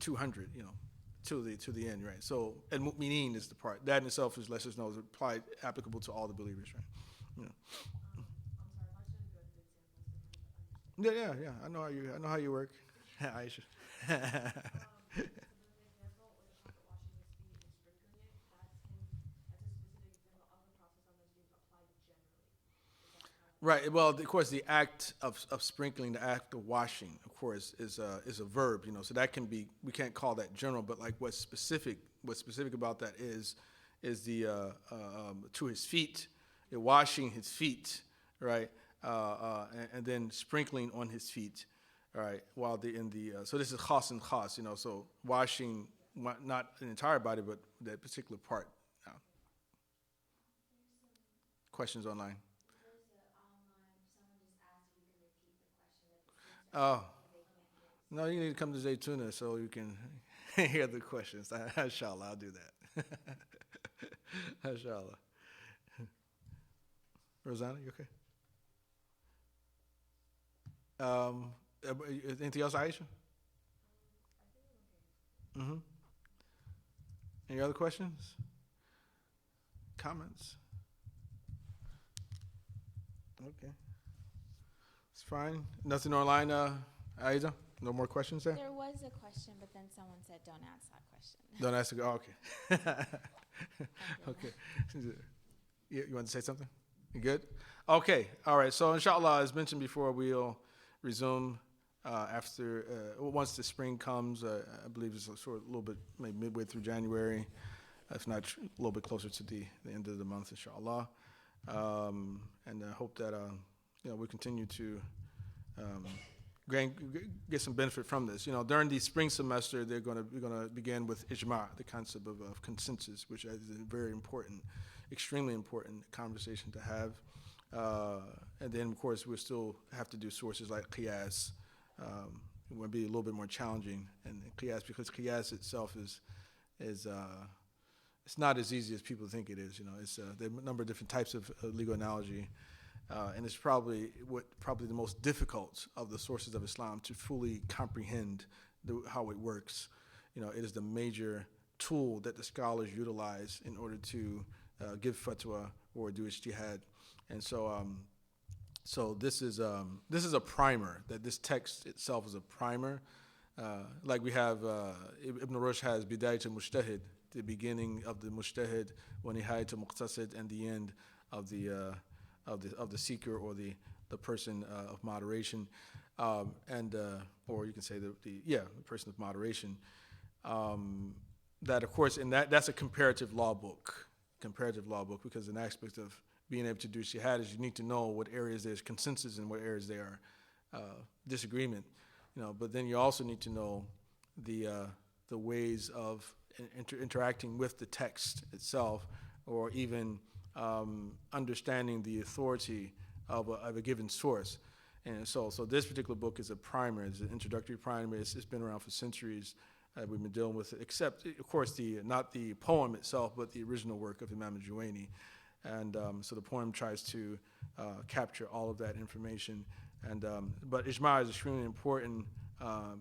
200, to the end, right? So al-mu'mineen is the part. That in itself is, let's just know, is applied, applicable to all the believers, right? Yeah. I know how you work, Aisha. Right. Well, of course, the act of sprinkling, the act of washing, of course, is a verb. So that can be, we can't call that general, but like what's specific about that is the to his feet, washing his feet, right, and then sprinkling on his feet, right, while so this is khas and khas, so washing not the entire body, but that particular part. Questions online. Oh, no, you need to come to Zaytuna so you can hear the questions. Inshallah, I'll do that. Inshallah. Rosanna, you okay? Anything else, Aisha? Mm-hmm. Any other questions? Comments? Okay. It's fine. Nothing online, Aida? No more questions there? There was a question, but then someone said, don't ask that question. Don't ask it. Oh, okay. Okay. You want to say something? You good? Okay. All right. So, inshallah, as mentioned before, we'll resume after, once the spring comes. I believe it's sort of a little bit, maybe midway through January, if not a little bit closer to the end of the month, inshallah. And I hope that we continue to get some benefit from this. During the spring semester, we're going to begin with ijma', the concept of consensus, which is a very important, extremely important conversation to have. And then, of course, we'll still have to do sources like qiyas. It will be a little bit more challenging, and qiyas, because qiyas itself is it's not as easy as people think it is. There are a number of different types of legal analogy. And it's probably the most difficult of the sources of Islam to fully comprehend how it works. It is the major tool that the scholars utilize in order to give fatwa or do ijtihad. And so this is a primer. That this text itself is a primer. Like we have Ibn Rushd has Bidayat al-Mujtahid, the beginning of the Mujtahid, wa Nihayat al-Muqtasid, and the end of the seeker or the person of moderation, or you can say the person of moderation. That, of course, and that's a comparative law book, because an aspect of being able to do jihad is you need to know what areas there's consensus and what areas there are disagreement. But then you also need to know the ways of interacting with the text itself, or even understanding the authority of a given source. And so this particular book is a primer. It's an introductory primer. It's been around for centuries. We've been dealing with it, except, of course, not the poem itself, but the original work of Imam al-Juwayni. And so the poem tries to capture all of that information. But ijma' is extremely important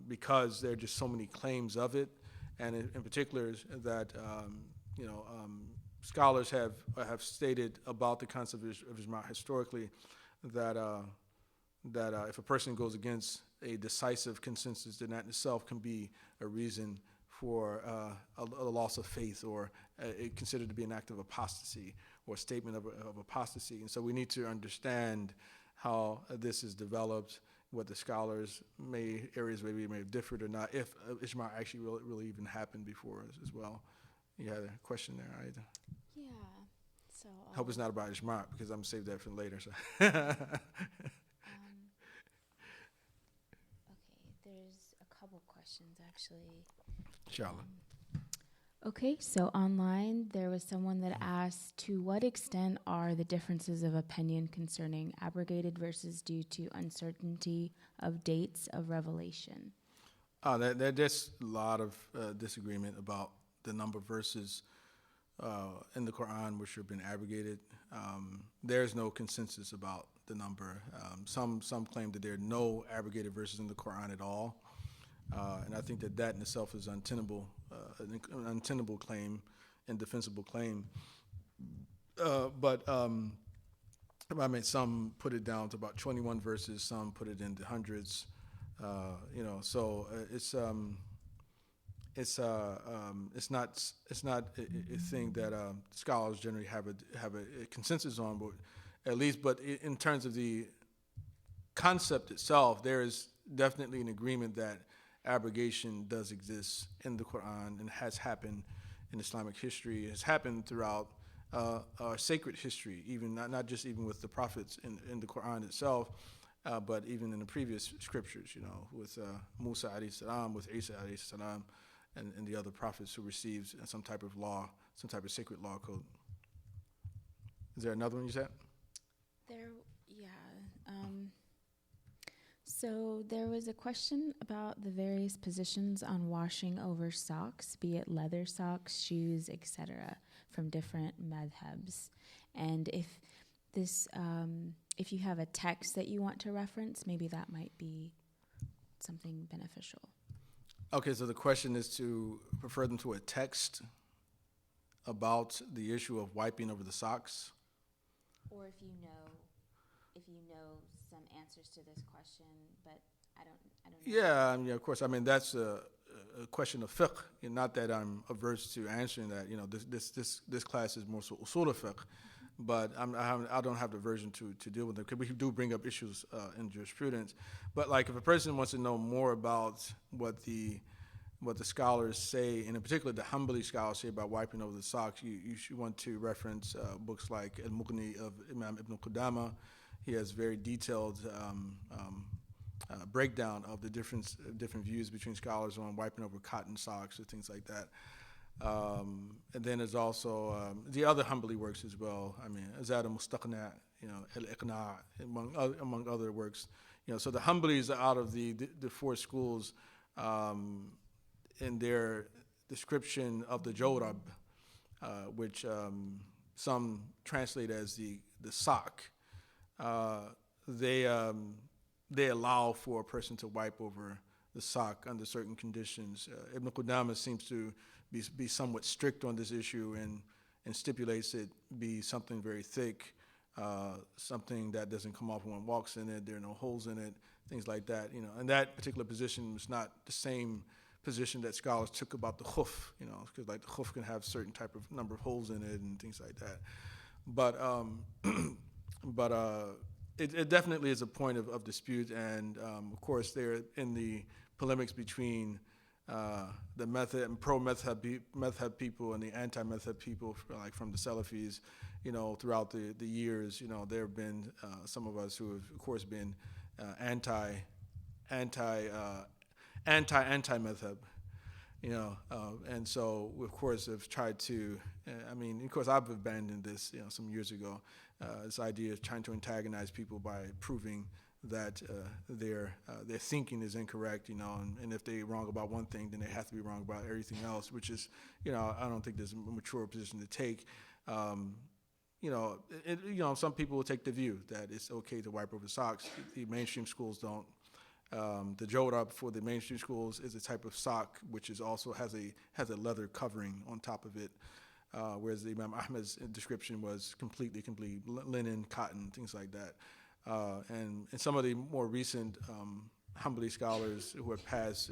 because there are just so many claims of it, and in particular that scholars have stated about the concept of ijma historically that if a person goes against a decisive consensus, then that in itself can be a reason for a loss of faith, or considered to be an act of apostasy or a statement of apostasy. And so we need to understand how this is developed, what the scholars areas where we may have differed or not, if ijma actually really even happened before us as well. You had a question there, Aida? Yeah. So. Hope it's not about ijma, because I'm going to save that for later. So. Okay, there's a couple questions actually. Inshallah. Okay, so online there was someone that asked, to what extent are the differences of opinion concerning abrogated verses due to uncertainty of dates of revelation? There's a lot of disagreement about the number of verses in the Quran which have been abrogated. There's no consensus about the number. Some claim that there are no abrogated verses in the Quran at all. And I think that in itself is untenable, an untenable claim, indefensible claim. But I mean, some put it down to about 21 verses, some put it into hundreds. So it's not a thing that scholars generally have a consensus on, but in terms of the concept itself, there is definitely an agreement that abrogation does exist in the Quran and has happened in Islamic history. It has happened throughout our sacred history, even not just even with the prophets in the Quran itself, but even in the previous scriptures, with Musa alayhi salam, with Isa alayhi salam, and the other prophets who received some type of law, some type of sacred law code. Is there another one you said? So there was a question about the various positions on washing over socks, be it leather socks, shoes, etc., from different madhabs. And if you have a text that you want to reference, maybe that might be something beneficial. Okay, so the question is to refer them to a text about the issue of wiping over the socks? Or if you know some answers to this question, but I don't know. Yeah, of course. I mean, that's a question of fiqh. Not that I'm averse to answering that. This class is more so usul of fiqh, but I don't have the aversion to deal with them, because we do bring up issues in jurisprudence. But like, if a person wants to know more about what the scholars say, and in particular the Hanbali scholars say about wiping over the socks, you should want to reference books like Al-Mughni of Imam Ibn Qudama. He has very detailed breakdown of the different views between scholars on wiping over cotton socks or things like that. And then there's also the other Hanbali works as well. I mean, Azad al-Mustaqna, Al-Iqna, among other works. So the Hanbalis are out of the four schools in their description of the Jawrab, which some translate as the sock. They allow for a person to wipe over the sock under certain conditions. Ibn Qudama seems to be somewhat strict on this issue and stipulates it be something very thick, something that doesn't come off when one walks in it, there are no holes in it, things like that. And that particular position was not the same position that scholars took about the khuf, because like the khuf can have certain type of number of holes in it and things like that. But it definitely is a point of dispute, and of course they're in the polemics between the method and pro-madhab people and the anti-madhab people, like from the Salafis. Throughout the years, there have been some of us who have, of course, been anti-madhab, and so we, of course, have tried to, of course, I've abandoned this, some years ago, this idea of trying to antagonize people by proving that their thinking is incorrect, and if they're wrong about one thing, then they have to be wrong about everything else, which is, I don't think there's a mature position to take. Some people will take the view that it's okay to wipe over socks. The mainstream schools don't. The jawrab for the mainstream schools is a type of sock which is also has a leather covering on top of it. whereas the Imam Ahmad's description was completely linen, cotton, things like that. And some of the more recent Hanbali scholars who have passed,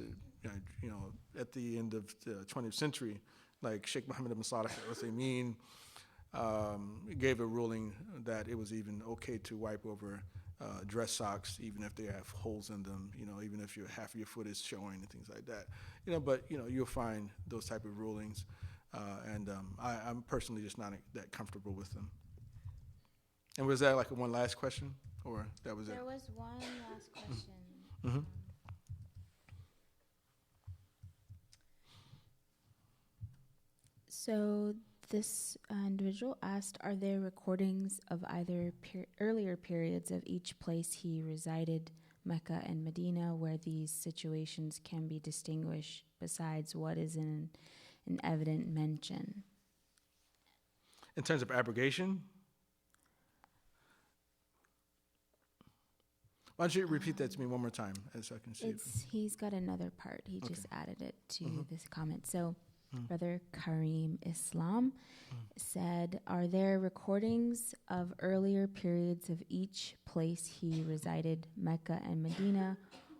at the end of the 20th century, like Sheikh Muhammad ibn Salih al-Uthaymeen, gave a ruling that it was even okay to wipe over dress socks, even if they have holes in them, even if half of your foot is showing and things like that. But you'll find those type of rulings, and I'm personally just not that comfortable with them. And was that like one last question, or that was it? There was one last question. Mm-hmm. So this individual asked, are there recordings of either earlier periods of each place he resided, Mecca and Medina, where these situations can be distinguished besides what is in an evident mention? In terms of abrogation? Why don't you repeat that to me one more time, as I can see? He's got another part. He just added it to this comment. So Brother Kareem Islam said, are there recordings of earlier periods of each place he resided, Mecca and Medina,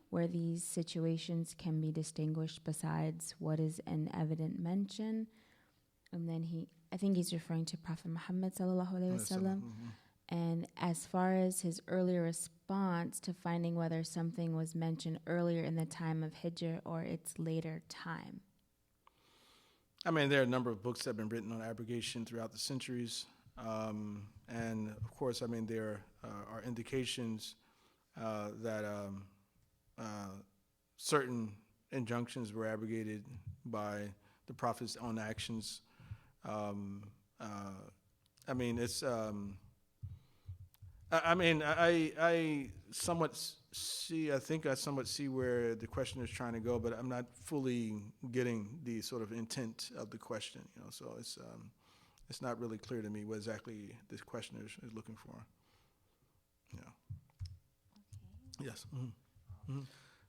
where these situations can be distinguished besides what is an evident mention? And then I think he's referring to Prophet Muhammad sallallahu alaihi wasallam. And as far as his earlier response to finding whether something was mentioned earlier in the time of Hijr or its later time. I mean, there are a number of books that have been written on abrogation throughout the centuries. And of course, I mean, there are indications that certain injunctions were abrogated by the Prophet's own actions. I mean, it's... I somewhat see where the question is trying to go, but I'm not fully getting the sort of intent of the question, so it's not really clear to me what exactly this questioner is looking for. Okay. Yes. Mm-hmm. Mm-hmm.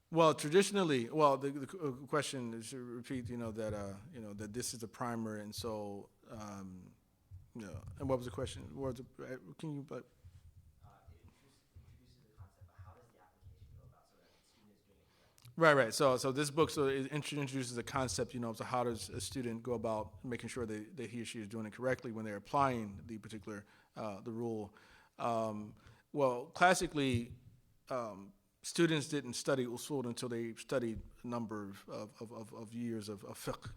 Well, traditionally, the question is to repeat, that this is the primer, and so, and what was the question? Can you, Right. So this book it introduces a concept, so how does a student go about making sure that he or she is doing it correctly when they're applying the particular the rule. Well, classically, students didn't study usul until they studied a number of years of fiqh.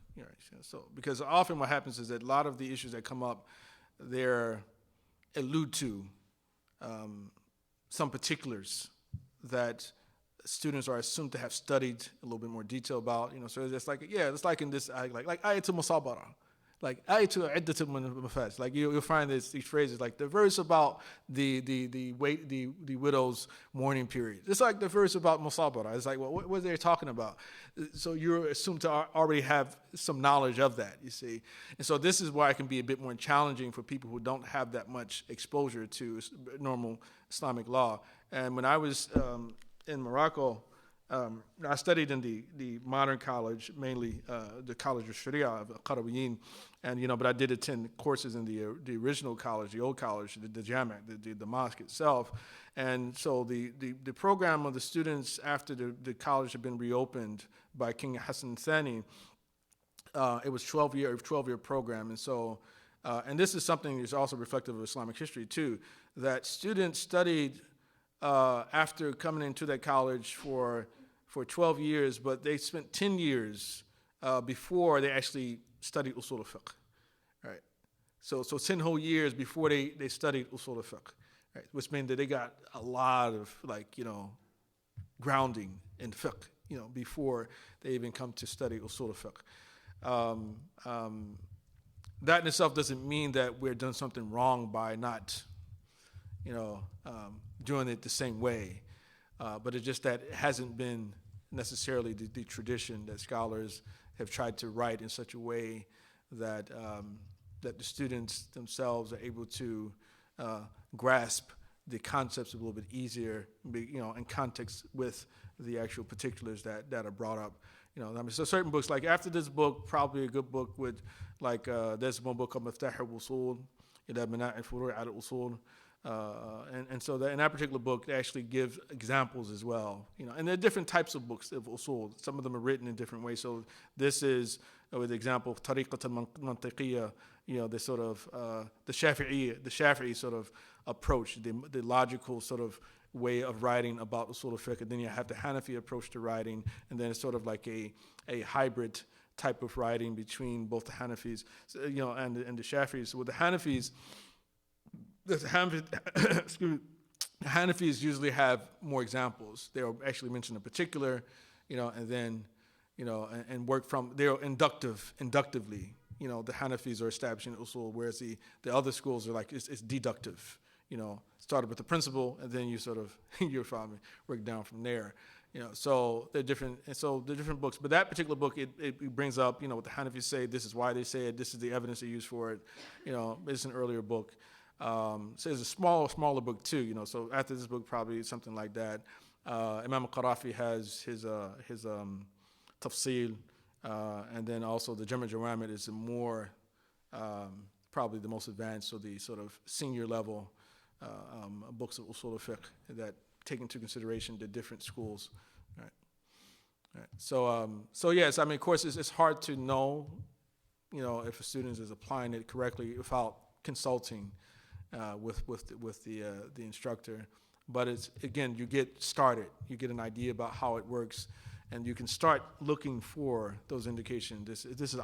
So because often what happens is that a lot of the issues that come up, they're allude to some particulars that students are assumed to have studied a little bit more detail about, so it's like, it's like in this, like ayatul musabara, like ayatul iddatul mafaz, like you'll find these phrases, like the verse about the widow's mourning period. It's like the verse about musabara. It's like, well, what are they talking about? So you're assumed to already have some knowledge of that, you see. And so this is why it can be a bit more challenging for people who don't have that much exposure to normal Islamic law. And when I was in Morocco, I studied in the modern college, mainly the College of Sharia of Qarawiyyin, and but I did attend courses in the original college, the old college, the Jami', the mosque itself. And so the program of the students after the college had been reopened by King Hassan Thani, it was 12-year program, and so and this is something that's also reflective of Islamic history too, that students studied after coming into that college for 12 years, but they spent 10 years before they actually studied usul al-fiqh, right? So 10 whole years before they studied usul al-fiqh, right? Which means that they got a lot of grounding in fiqh, before they even come to study usul al-fiqh. That in itself doesn't mean that we're doing something wrong by not, doing it the same way, but it's just that it hasn't been necessarily the tradition that scholars have tried to write in such a way that that the students themselves are able to grasp the concepts a little bit easier, in context with the actual particulars that are brought up, So certain books, like after this book, probably a good book would, like, there's one book called Miftaah al-Wusul ila Bina' al-Furu' al-Usul. And so in that particular book, they actually give examples as well. And there are different types of books of usul. Some of them are written in different ways. So this is, with the example of tariqat al-mantiqiyya, the sort of, the Shafi'i sort of approach, the logical sort of way of writing about usul al-fiqh. And then you have the Hanafi approach to writing, and then it's sort of like a hybrid type of writing between both the Hanafis, and the Shafi'is. So with the Hanafis, the Hanafis usually have more examples. They'll actually mention a particular, and then, and work from, they're inductively. The Hanafis are establishing usul, whereas the other schools are like, it's deductive. Started with the principle, and then you sort of, work down from there. So they're different, and so they're different books. But that particular book, it brings up, what the Hanafis say, this is why they say it, this is the evidence they use for it. It's an earlier book. So it's a smaller book too, So after this book, probably something like that. Imam al-Qarafi has his tafsil, and then also the Jam' al-Jawamid is more, probably the most advanced, so the sort of senior level books of usul al-fiqh that take into consideration the different schools. Right. So yes, of course, it's hard to know, if a student is applying it correctly without consulting with the instructor. But it's, again, you get started, you get an idea about how it works, and you can start looking for those indications. This is this is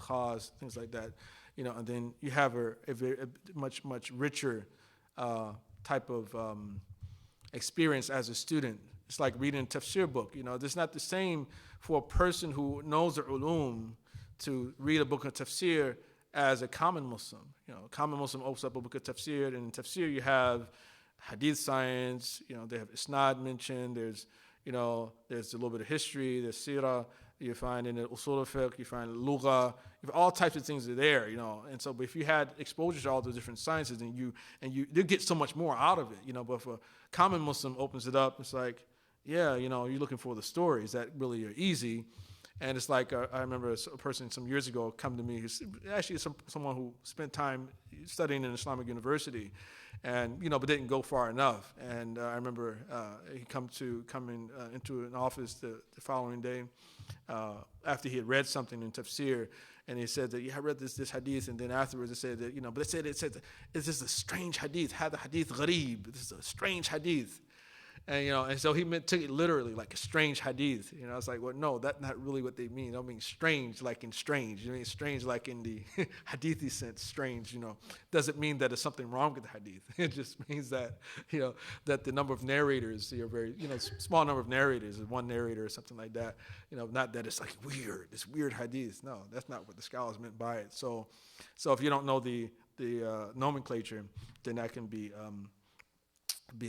khas, things like that, and then you have a much richer type of experience as a student. It's like reading a tafsir book. It's not the same for a person who knows the ulum to read a book of tafsir as a common Muslim. A common Muslim opens up a book of tafsir, and in tafsir you have hadith science, they have isnad mentioned, there's a little bit of history, there's seerah, you find in the usul al-fiqh, you find lugha, all types of things are there, and so, but if you had exposure to all the different sciences, and you get so much more out of it, but if a common Muslim opens it up, it's like, you're looking for the stories that really are easy. And it's like, I remember a person some years ago come to me, who's actually someone who spent time studying in Islamic university, and, but didn't go far enough. And I remember he come into an office the following day after he had read something in tafsir, and he said that, I read this hadith, and then afterwards it said that, but it said it's just a strange hadith, hadha hadith gharib, this is a strange hadith. And, and so he took it literally, like a strange hadith. I was like, well, no, that's not really what they mean. They don't mean strange like in strange. You mean strange like in the hadithi sense, strange, Doesn't mean that there's something wrong with the hadith. It just means that, that the number of narrators, very, small number of narrators, one narrator or something like that. Not that it's like weird, this weird hadith. No, that's not what the scholars meant by it. So if you don't know the nomenclature, then that can be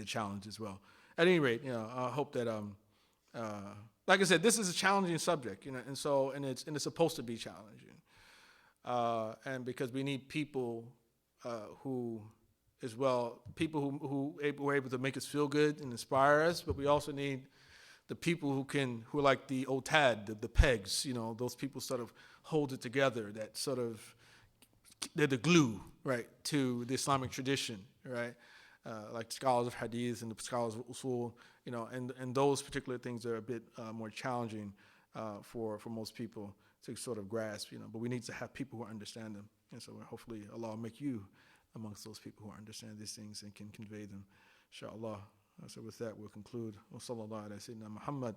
a challenge as well. At any rate, I hope that, like I said, this is a challenging subject, and it's supposed to be challenging, and because we need people who were able to make us feel good and inspire us, but we also need the people who are like the otad, the pegs, those people sort of hold it together, that sort of, they're the glue, right, to the Islamic tradition, right? Like scholars of hadith and the scholars of usul, and those particular things are a bit more challenging for most people to sort of grasp, but we need to have people who understand them. And so hopefully Allah will make you amongst those people who understand these things and can convey them, inshallah. So with that, we'll conclude. Wa sallallahu ala sayyidina Muhammad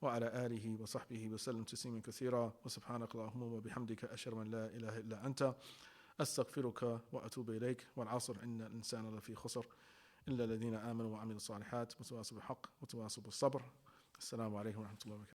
wa ala alihi wa sahbihi wa sallam tasliman kathira wa subhanaka Allahumma wa bihamdika ashhadu an la ilaha illa anta أستغفرك وأتوب إليك والعصر إن الإنسان لفي خسر إلا الذين آمنوا وعملوا الصالحات وتواصوا بالحق وتواصوا بالصبر. السلام عليكم ورحمة الله وبركاته.